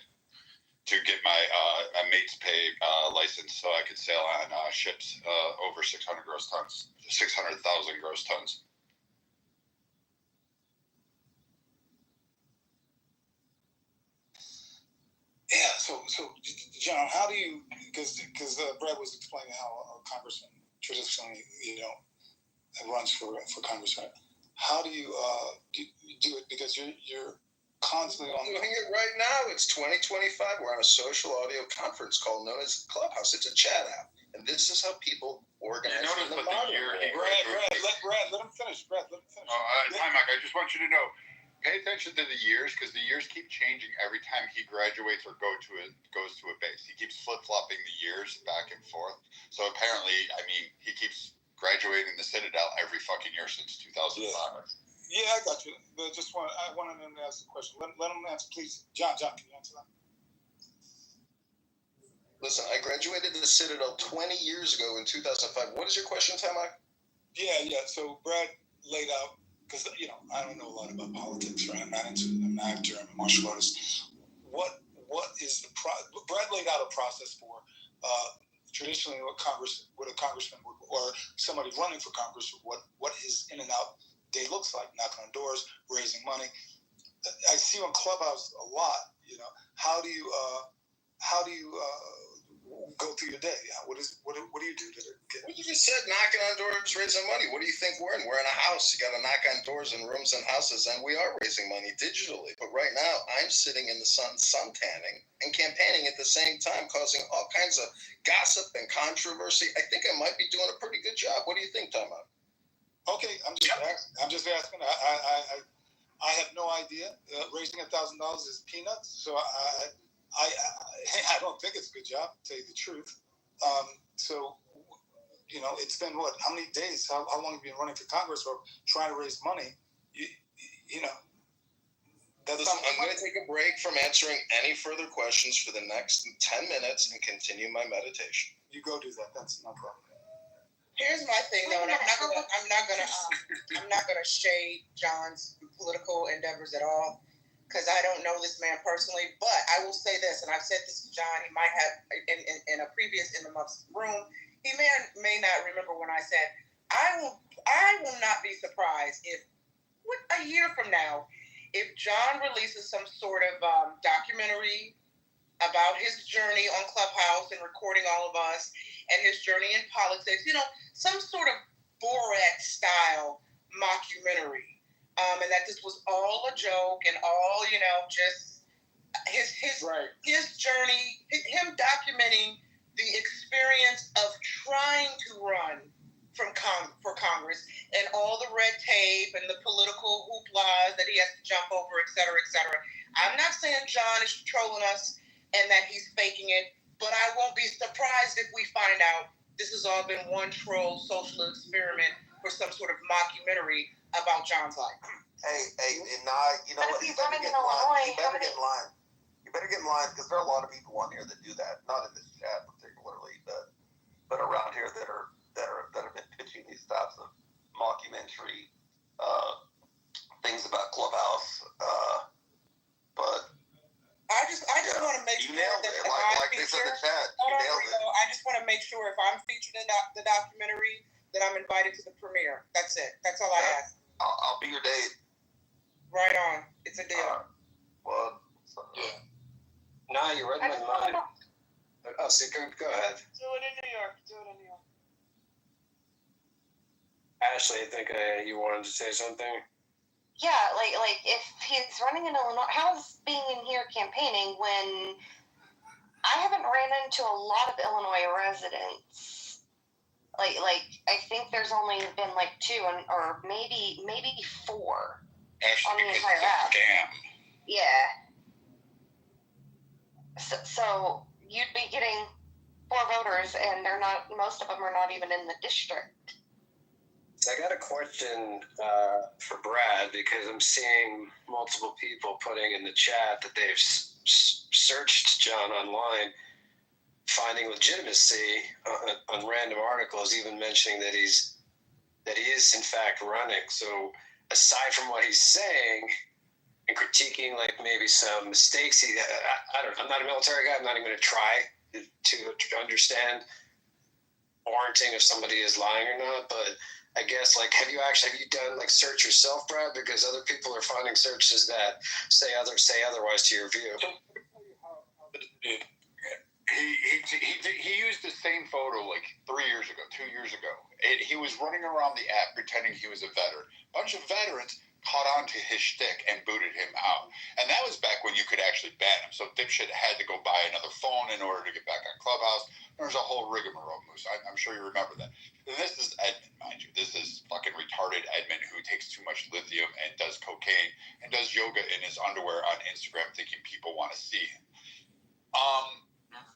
to get my mate's pay license so I could sail on ships over 600,000 gross tons. Yeah, so John, how do you, because Brett was explaining how a congressman traditionally, runs for congressman. How do you do it? Because you're constantly on. Doing it right now. It's 2025. We're on a social audio conference call known as Clubhouse. It's a chat app, and this is how people organize. Notice what the year he Brad, let him finish. Brad, let him finish. Hi, Mike. I just want you to know. Pay attention to the years because the years keep changing every time he graduates or goes to a base. He keeps flip-flopping the years back and forth. So apparently, he keeps graduating the Citadel every fucking year since 2005. Yeah, I got you. But I wanted him to ask the question. Let him answer, please. John, can you answer that? Listen, I graduated the Citadel 20 years ago in 2005. What is your question, Tamak? Yeah. So Brad laid out, because I don't know a lot about politics, right? I'm not an actor, I'm a martial artist. What is the Brad laid out a process for traditionally what a congressman would, or somebody running for Congress, what his in and out day looks like, knocking on doors, raising money. I see on Clubhouse a lot. How do you go through your day? What do you do to get? Well, you just said knocking on doors, raising money. What do you think we're in? We're in a house. You got to knock on doors and rooms and houses, and we are raising money digitally. But right now, I'm sitting in the sun tanning and campaigning at the same time, causing all kinds of gossip and controversy. I think I might be doing a pretty good job. What do you think, Tom? Okay, I'm just asking. I have no idea. Raising $1,000 is peanuts. So I don't think it's a good job, to tell you the truth. So, you know, it's been what? How many days? How long have you been running for Congress or trying to raise money? You know. Listen, I'm going to take a break from answering any further questions for the next 10 minutes and continue my meditation. You go do that. That's no problem. Here's my thing, though, and I'm not gonna shade John's political endeavors at all, because I don't know this man personally. But I will say this, and I've said this to John. He might have in a previous In the Muff's room. He may not remember when I said I will not be surprised if a year from now, if John releases some sort of documentary about his journey on Clubhouse and recording all of us and his journey in politics, you know, some sort of Borat-style mockumentary, and that this was all a joke and all, you know, just his journey, him documenting the experience of trying to run for Congress and all the red tape and the political hooplas that he has to jump over, et cetera, et cetera. I'm not saying John is trolling us and that he's faking it, but I won't be surprised if we find out this has all been one troll social experiment for some sort of mockumentary about John's life. Hey, nah, you know what? You better get in line. You better get in line. You better get in line, because there are a lot of people on here that do that. Not in this chat particularly, but around here that have been pitching these types of mockumentary things about Clubhouse. But I just want to make sure that like they said in the chat, you nailed it. I just want to make sure if I'm featured in the documentary that I'm invited to the premiere. That's it. That's all I ask. I'll be your date. Right on. It's a deal. Well, yeah. Nah, you read my mind. Oh, so go ahead. Do it in New York. Ashley, I think you wanted to say something. Yeah, like if he's running in Illinois, how's being in here campaigning when I haven't ran into a lot of Illinois residents? Like I think there's only been like 2 or maybe 4 on the entire app. Scam. Yeah. So you'd be getting 4 voters, and most of them are not even in the district. So I got a question for Brad, because I'm seeing multiple people putting in the chat that they've searched John online, finding legitimacy on random articles, even mentioning that he is in fact running. So aside from what he's saying and critiquing like maybe some mistakes, I'm not a military guy. I'm not even going to try to understand warranting if somebody is lying or not, but I guess, like, have you done like search yourself, Brad? Because other people are finding searches that say otherwise to your view. He used the same photo like 3 years ago, 2 years ago. He was running around the app pretending he was a veteran. A bunch of veterans caught on to his shtick and booted him out. And that was back when you could actually ban him. So dipshit had to go buy another phone in order to get back on Clubhouse. There was a whole rigmarole, Moose. I'm sure you remember that. And this is Edmund, mind you. This is fucking retarded Edmund who takes too much lithium and does cocaine and does yoga in his underwear on Instagram thinking people want to see him.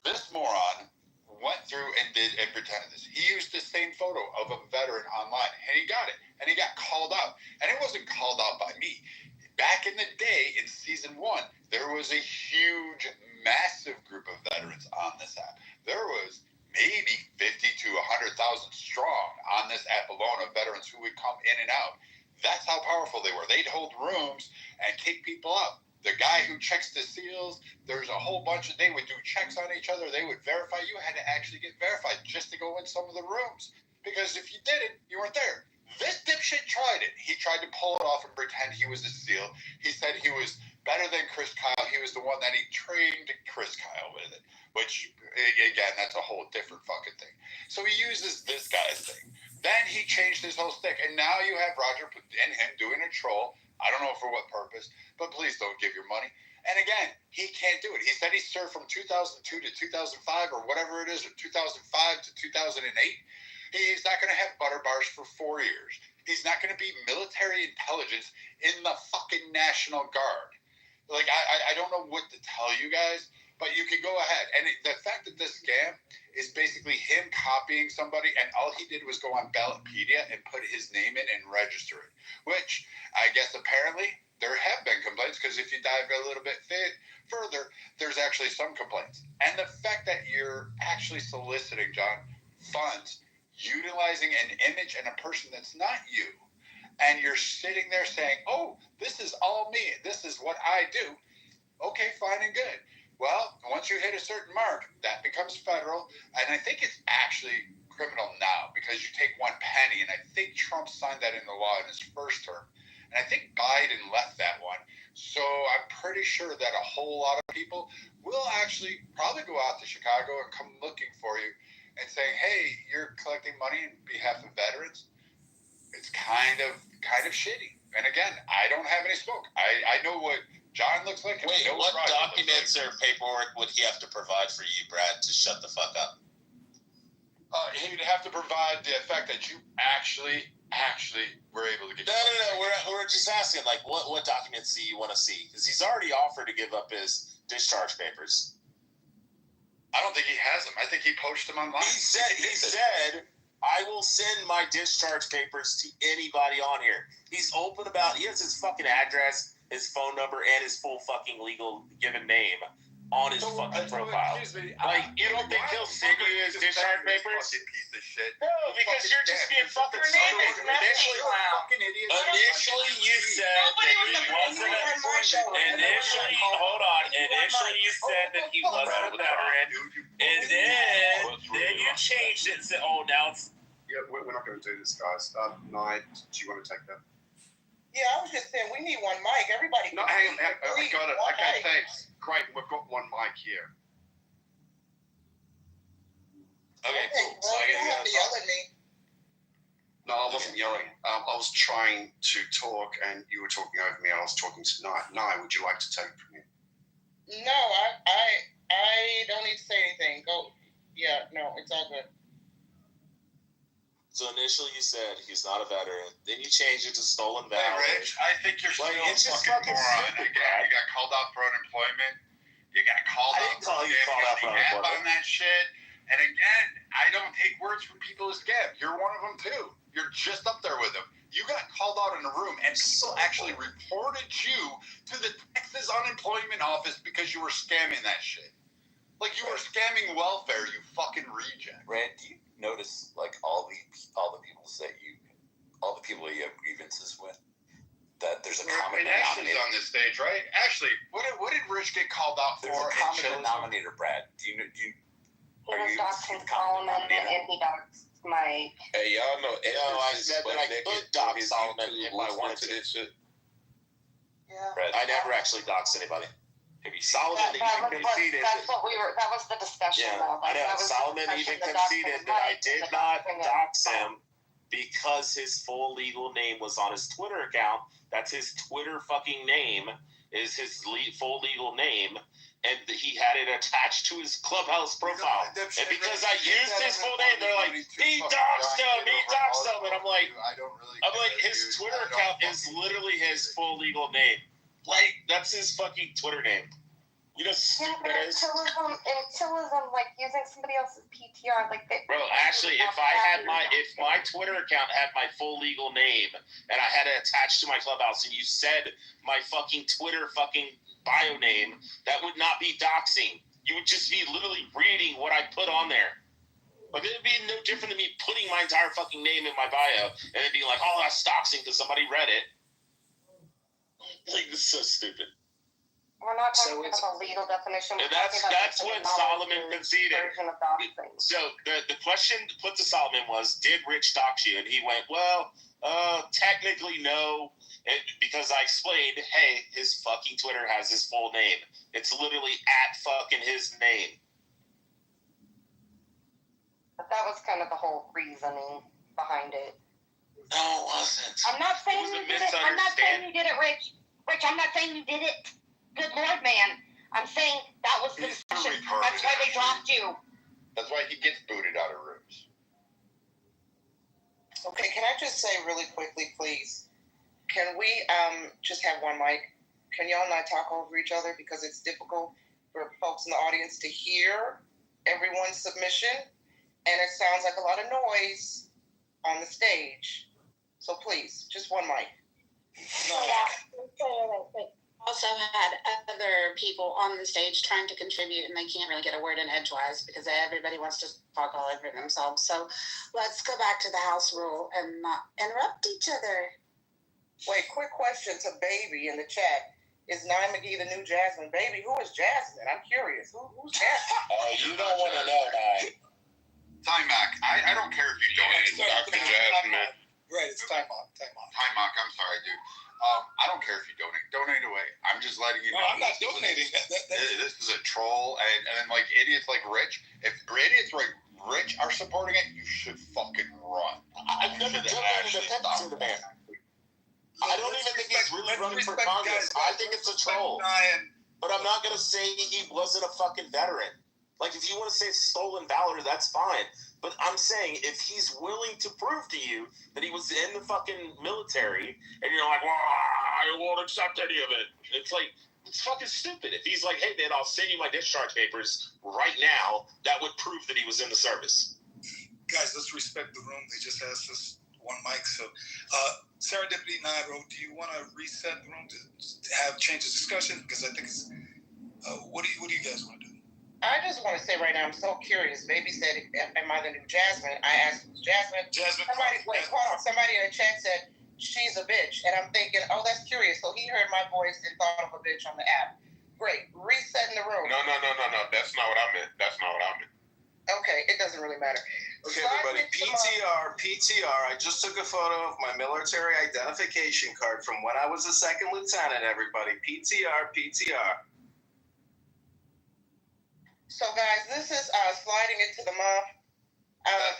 This moron went through and pretended this. He used the same photo of a veteran online, and he got it. And he got called out. And it wasn't called out by me. Back in the day, in season 1, there was a huge, massive group of veterans on this app. There was maybe 50 to 100,000 strong on this app alone of veterans who would come in and out. That's how powerful they were. They'd hold rooms and kick people out. The guy who checks the seals, there's a whole bunch they would do checks on each other. They would verify. You had to actually get verified just to go in some of the rooms. Because if you didn't, you weren't there. This dipshit tried it. He tried to pull it off and pretend he was a SEAL. He said he was better than Chris Kyle. He was the one that he trained Chris Kyle with it. Which, again, that's a whole different fucking thing. So he uses this guy's thing. Then he changed his whole stick. And now you have Roger and him doing a troll. I don't know for what purpose, but please don't give your money. And again, he can't do it. He said he served from 2002 to 2005 or whatever it is, or 2005 to 2008. He's not going to have butter bars for 4 years. He's not going to be military intelligence in the fucking National Guard. Like, I don't know what to tell you guys, But you can go ahead. And the fact that this scam is basically him copying somebody, and all he did was go on Ballotpedia and put his name in and register it, which I guess apparently there have been complaints, because if you dive a little bit further, there's actually some complaints. And the fact that you're actually soliciting, John, funds, utilizing an image and a person that's not you, and you're sitting there saying, oh, this is all me, this is what I do. Okay, fine and good. Well, once you hit a certain mark, that becomes federal, and I think it's actually criminal now, because you take one penny, and I think Trump signed that into law in his first term, and I think Biden left that one. So I'm pretty sure that a whole lot of people will actually probably go out to Chicago and come looking for you and saying, hey, you're collecting money on behalf of veterans. It's kind of shitty. And again, I don't have any smoke. I know what John looks like. Wait, what documents or paperwork would he have to provide for you, Brad, to shut the fuck up? He'd have to provide the fact that you actually were able to get. No. We're just asking, like, what documents do you want to see? Because he's already offered to give up his discharge papers. I don't think he has them. I think he poached them online. He said, I will send my discharge papers to anybody on here. He's open about. He has his fucking address, his phone number, and his full fucking legal given name on his fucking profile. Like, you don't think he'll send you his discharge papers? Piece of shit. No, because you're just being fucking stupid. Initially, you said that he wasn't Initially, you said that he wasn't a veteran, and then you changed it and said, "Oh, now it's." Yeah, we're not going to do this, guys. Nye, do you want to take that? Yeah, I was just saying we need one mic. Everybody. No, hang on. I got it. Okay, thanks. Great, we've got one mic here. Okay, cool. So you don't have to yell at me. No, I wasn't yelling. I was trying to talk, and you were talking over me. I was talking to Nye. Nye, would you like to take it from here? No, I don't need to say anything. Go. Yeah, no, it's all good. So initially you said he's not a veteran. Then you changed it to stolen valor. Hey, Rich, I think you're still it's just fucking moron. stupid, Again, you got called out for unemployment. You got called out for on that shit. And again, I don't take words from people who scam. You're one of them too. You're just up there with them. You got called out in a room, and people actually reported you to the Texas unemployment office because you were scamming that shit. Like you were scamming welfare, you fucking reject. Rand, do you notice like all the people that you have grievances with, that there's a common Ashley's denominator on this stage, right? Ashley, what did Rich get called out for? There's a common denominator, Brad. He was doxing Solomon and he doxed my. Hey, y'all know. I said that I could dox Solomon if I wanted to. Yeah. I never actually doxed anybody. Maybe Solomon conceded. That was the discussion. Yeah, though. I know. Solomon even conceded that I did not dox him because his full legal name was on his Twitter account. That's his Twitter fucking name, is his full legal name, and he had it attached to his Clubhouse profile. And because I used his full name, they're like, he doxed him, and I'm like, his Twitter account is literally his full legal name. Like, that's his fucking Twitter name. You know, stupid it is. Until like using somebody else's PTR, like they. Bro, actually, if my Twitter account had my full legal name and I had it attached to my Clubhouse, and you said my fucking Twitter fucking bio name, that would not be doxing. You would just be literally reading what I put on there. Like, it'd be no different than me putting my entire fucking name in my bio and then being like, "Oh, that's doxing" because somebody read it. Like, this is so stupid. We're not talking about a legal definition. And that's what Solomon conceded. So the question put to Solomon was, did Rich dox you? And he went, well, technically no, because I explained, hey, his fucking Twitter has his full name. It's literally at fucking his name. But that was kind of the whole reasoning behind it. No, it wasn't. I'm not saying you did it. I'm not saying you did it, Rich. Rich, I'm not saying you did it. Good Lord, man. I'm saying that was the discussion. That's why they dropped you. That's why he gets booted out of rooms. Okay, can I just say really quickly, please? Can we just have one mic? Can y'all not talk over each other because it's difficult? for folks in the audience to hear everyone's submission, and it sounds like a lot of noise on the stage. So please, just one mic. Also had other people on the stage trying to contribute, and they can't really get a word in edgewise because everybody wants to talk all over themselves. So let's go back to the house rule and not interrupt each other. Wait, quick question to Baby in the chat. Is Nye McGee the new Jasmine? Baby, who is Jasmine? I'm curious. Who's Jasmine? You don't want to know, Nye. Timac, I don't care if you donate to Dr. Jasmine. Right, it's time out. Timac, I'm sorry, dude. I don't care if you donate away. I'm just letting you know. No, I'm not donating. This is a troll, and then like idiots like Rich. If idiots like Rich are supporting it, you should fucking run. I've never donated a penny to the man. I don't even think he's really running for Congress. I think it's a troll. But I'm not going to say he wasn't a fucking veteran. Like, if you want to say stolen valor, that's fine. But I'm saying, if he's willing to prove to you that he was in the fucking military, and you're like, well, I won't accept any of it. It's like, it's fucking stupid. If he's like, hey, man, I'll send you my discharge papers right now, that would prove that he was in the service. Guys, let's respect the room. They just asked us one mic. So, Serendipity Nairo, do you want to reset the room to have change the discussion? Because I think it's, what do you guys want to do? I just want to say right now, I'm so curious. Baby said, am I the new Jasmine? I asked, who's Jasmine? Somebody in the chat said, she's a bitch. And I'm thinking, oh, that's curious. So he heard my voice and thought of a bitch on the app. Great. Resetting the room. No. That's not what I meant. Okay, it doesn't really matter. Okay, everybody, PTR. I just took a photo of my military identification card from when I was a second lieutenant, everybody. PTR. So, guys, this is sliding into the month.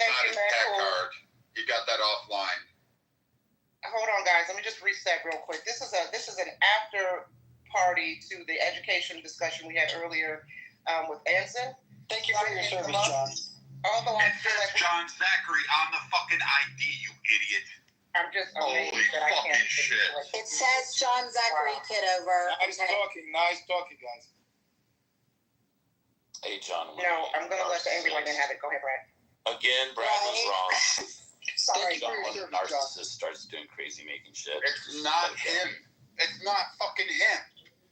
Thank you, Matt. Card. You got that offline. Hold on, guys. Let me just reset real quick. This is an after party to the education discussion we had earlier with Anson. Thank you for your service, John. Although it says John Zachary on the fucking ID, you idiot. I'm just holy fucking shit. It says John Zachary Kitover. Nice talking, guys. Hey, John. No, I'm going to let the angry one have it. Go ahead, Brad. Again, Brad was wrong. Sorry. John, when a narcissist starts doing crazy making shit. It's not him. It's not fucking him.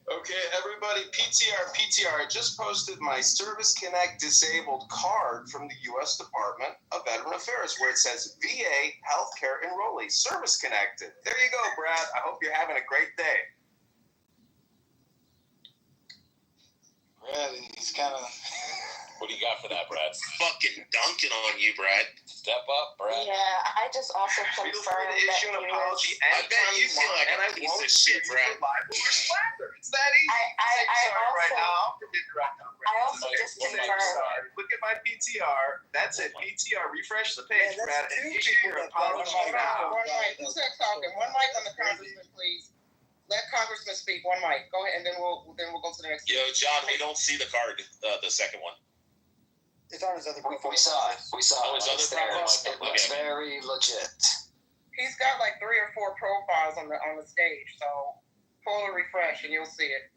Okay, everybody, PTR. I just posted my Service Connect disabled card from the U.S. Department of Veteran Affairs, where it says VA Healthcare Enrollee Service Connected. There you go, Brad. I hope you're having a great day. Brad, he's kind of. What do you got for that, Brad? Fucking dunking on you, Brad. Step up, Brad. Yeah, I just also Feel free confirmed to issue an apology. I bet you feel like a piece of shit, Brad. It's that easy. I also just confirmed. Look at my PTR. That's it. PTR. Refresh the page, Brad, and issue your apology now. One mic. Who's that talking? One mic on the congressman, please. Let Congressman speak. One mic. Go ahead, and then we'll go to the next. Yo, John, we don't see the card, the second one. It's on his other profile. We saw it. Oh, his other profile? It looks very legit. He's got like 3 or 4 profiles on the stage, so pull a refresh and you'll see it.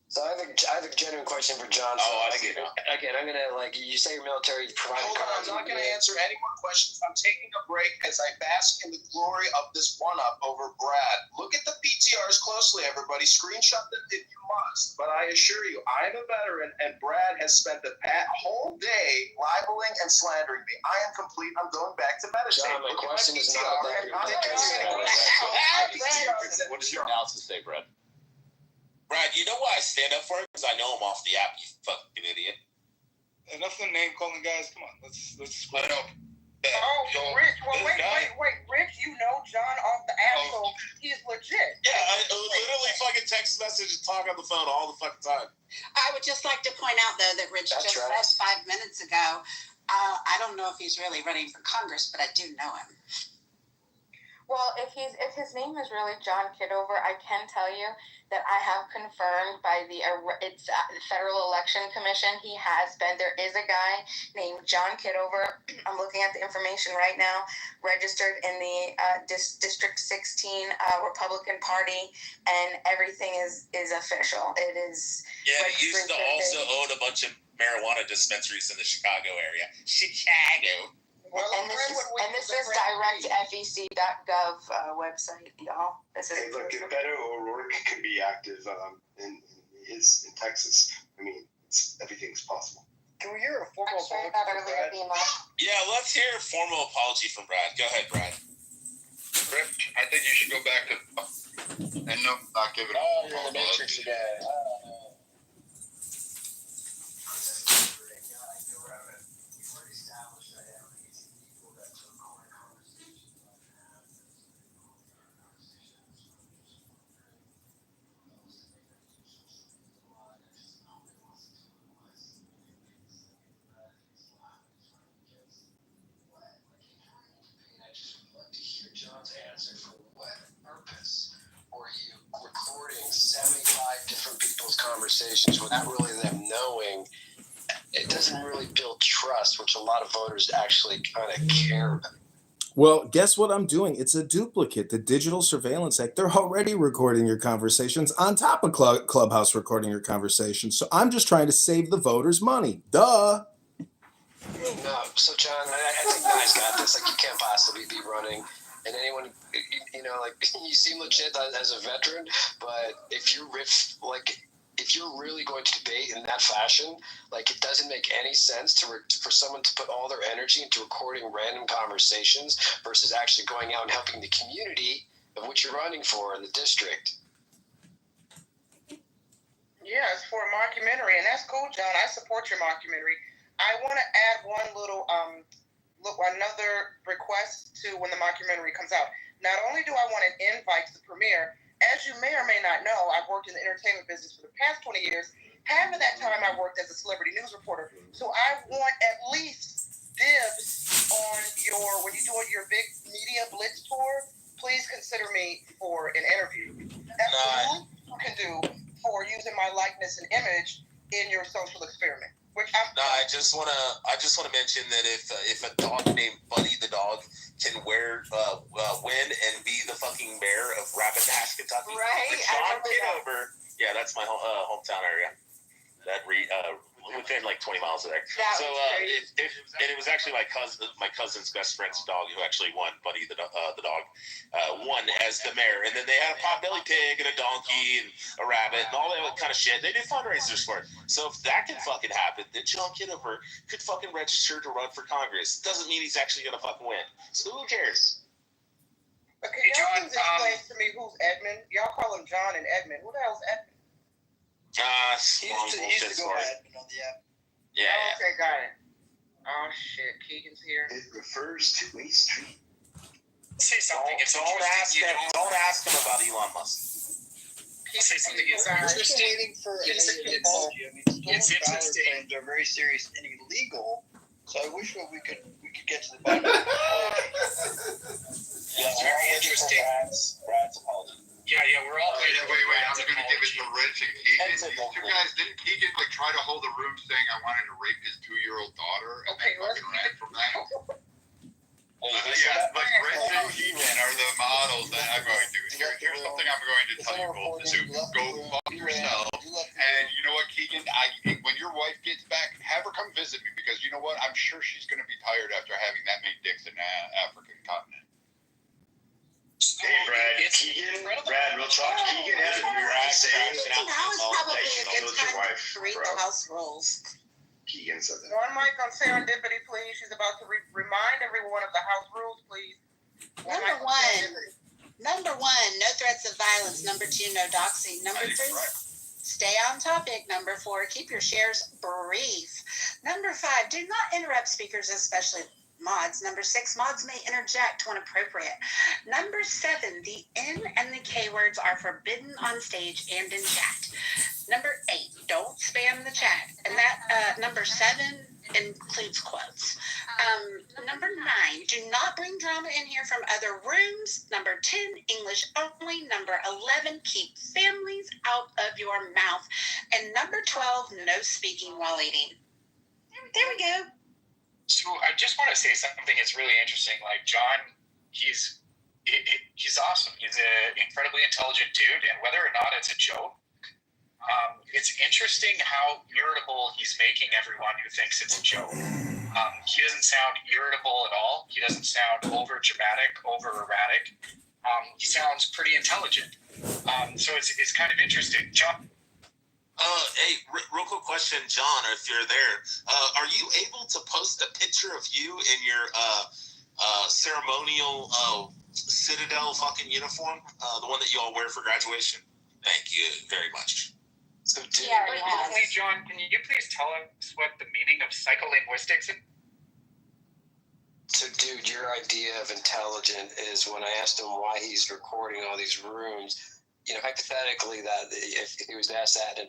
So I have a genuine question for John. Oh, I see now. Again, I'm gonna you say your military provided Hold on, cards. I'm not going to answer any more questions. I'm taking a break as I bask in the glory of this one-up over Brad. Look at the PTRs closely, everybody. Screenshot them if you must. But I assure you, I'm a veteran, and Brad has spent the whole day libeling and slandering me. I am complete. I'm going back to meditate. John, my question is not that. What does your analysis say, Brad? Brad, you know why I stand up for it? Because I know him off the app, you fucking idiot. Enough of the name calling, guys. Come on, let's. I know. Rich. Well, wait, Rich. You know John off the app, so he's legit. Yeah, I literally fucking text message and talk on the phone all the fucking time. I would just like to point out, though, that Rich just said 5 minutes ago, I don't know if he's really running for Congress, but I do know him. Well, if his name is really John Kitover, I can tell you that I have confirmed by the Federal Election Commission. He has been. There is a guy named John Kitover. I'm looking at the information right now. Registered in the District 16 Republican Party, and everything is official. It is. Yeah, he used to also own a bunch of marijuana dispensaries in the Chicago area. Chicago. Well, and this is directfec.gov website, y'all. Hey, look, if Beto O'Rourke could be active in Texas, I mean, everything's possible. Can we hear a formal apology from Brad? Yeah, let's hear a formal apology from Brad. Go ahead, Brad. Rick, I think you should go back to and not give it a Oh, you're in the Matrix again. John's answer for what purpose were you recording 75 different people's conversations without really them knowing? It doesn't really build trust, which a lot of voters actually kind of care about. Well, guess what I'm doing? It's a duplicate. The Digital Surveillance Act, they're already recording your conversations on top of Clubhouse recording your conversations. So I'm just trying to save the voters money. Duh. No, so John, I think guys got this. Like, you can't possibly be running. And anyone, you know, like, you seem legit as a veteran, but if you're really going to debate in that fashion, like, it doesn't make any sense for someone to put all their energy into recording random conversations versus actually going out and helping the community of which you're running for in the district. Yeah, it's for a mockumentary, and that's cool, John. I support your mockumentary. I want to add one little another request to when the mockumentary comes out. Not only do I want an invite to the premiere, as you may or may not know, I've worked in the entertainment business for the past 20 years. Half of that time I worked as a celebrity news reporter. So I want at least dibs on when you do your big media blitz tour, please consider me for an interview. That's what you can do for using my likeness and image in your social experiment. I just want to mention that if a dog named Buddy the dog can win and be the fucking mayor of Rapid Nash, Kentucky, right? John Kitover, yeah, that's my hometown area. That within like 20 miles of there. So and it was actually my cousin's best friend's dog who actually won. Buddy the dog won as the mayor, and then they had a potbelly pig and a donkey and a rabbit and all that kind of shit. They did fundraisers for it. So if that can fucking happen, then John Kitover could fucking register to run for Congress. Doesn't mean he's actually gonna fucking win. So who cares? Okay, y'all please explain to me who's Edmund. Y'all call him John and Edmund. Who the hell's Edmund? He used to go by Edmund on the app. Yeah. Oh, okay, got it. Oh shit, Keegan's here. It refers to a street. Say something. Don't ask him about Elon Musk. Say something. It's interesting. It's interesting. They're very serious and illegal. So I wish we could get to the bottom of it. It's very interesting. Brad's apology. Yeah, we're all. Wait. I'm going to give it to Rich and Keegan. These two guys, didn't Keegan try to hold the room saying I wanted to rape his 2-year-old daughter and then fucking ran from that? Yeah, but Rich and Keegan are the models that I'm going to. Here's something I'm going to tell you both to do. Go fuck yourself. And you know what, Keegan? When your wife gets back, have her come visit me because you know what? I'm sure she's going to be tired after having that many dicks in the African continent. Hey, Brad, real talk. Keegan has a direct saying. Now is probably a good time to read the House rules. Keegan said that. One mic on serendipity, please. She's about to remind everyone of the House rules, please. Number one, no threats of violence. Number 2, no doxing. Number 3, stay on topic. Number 4, keep your shares brief. Number 5, do not interrupt speakers, especially mods. Number 6, mods may interject when appropriate. Number 7, the N and the K words are forbidden on stage and in chat. Number 8, don't spam the chat. And that number 7 includes quotes. Number 9, do not bring drama in here from other rooms. Number 10, English only. Number 11, keep families out of your mouth. And number 12, no speaking while eating. There we go. So I just want to say something that's really interesting. Like John, he's awesome. He's an incredibly intelligent dude, and whether or not it's a joke, it's interesting how irritable he's making everyone who thinks it's a joke. He doesn't sound irritable at all. He doesn't sound over dramatic, over erratic. He sounds pretty intelligent. So it's kind of interesting. John. Hey, real quick question, John, if you're there. Are you able to post a picture of you in your ceremonial Citadel fucking uniform? The one that you all wear for graduation? Thank you very much. So, dude, John, can you please tell us what the meaning of psycholinguistics is? So, dude, your idea of intelligent is when I asked him why he's recording all these rooms, hypothetically, that if he was asked that in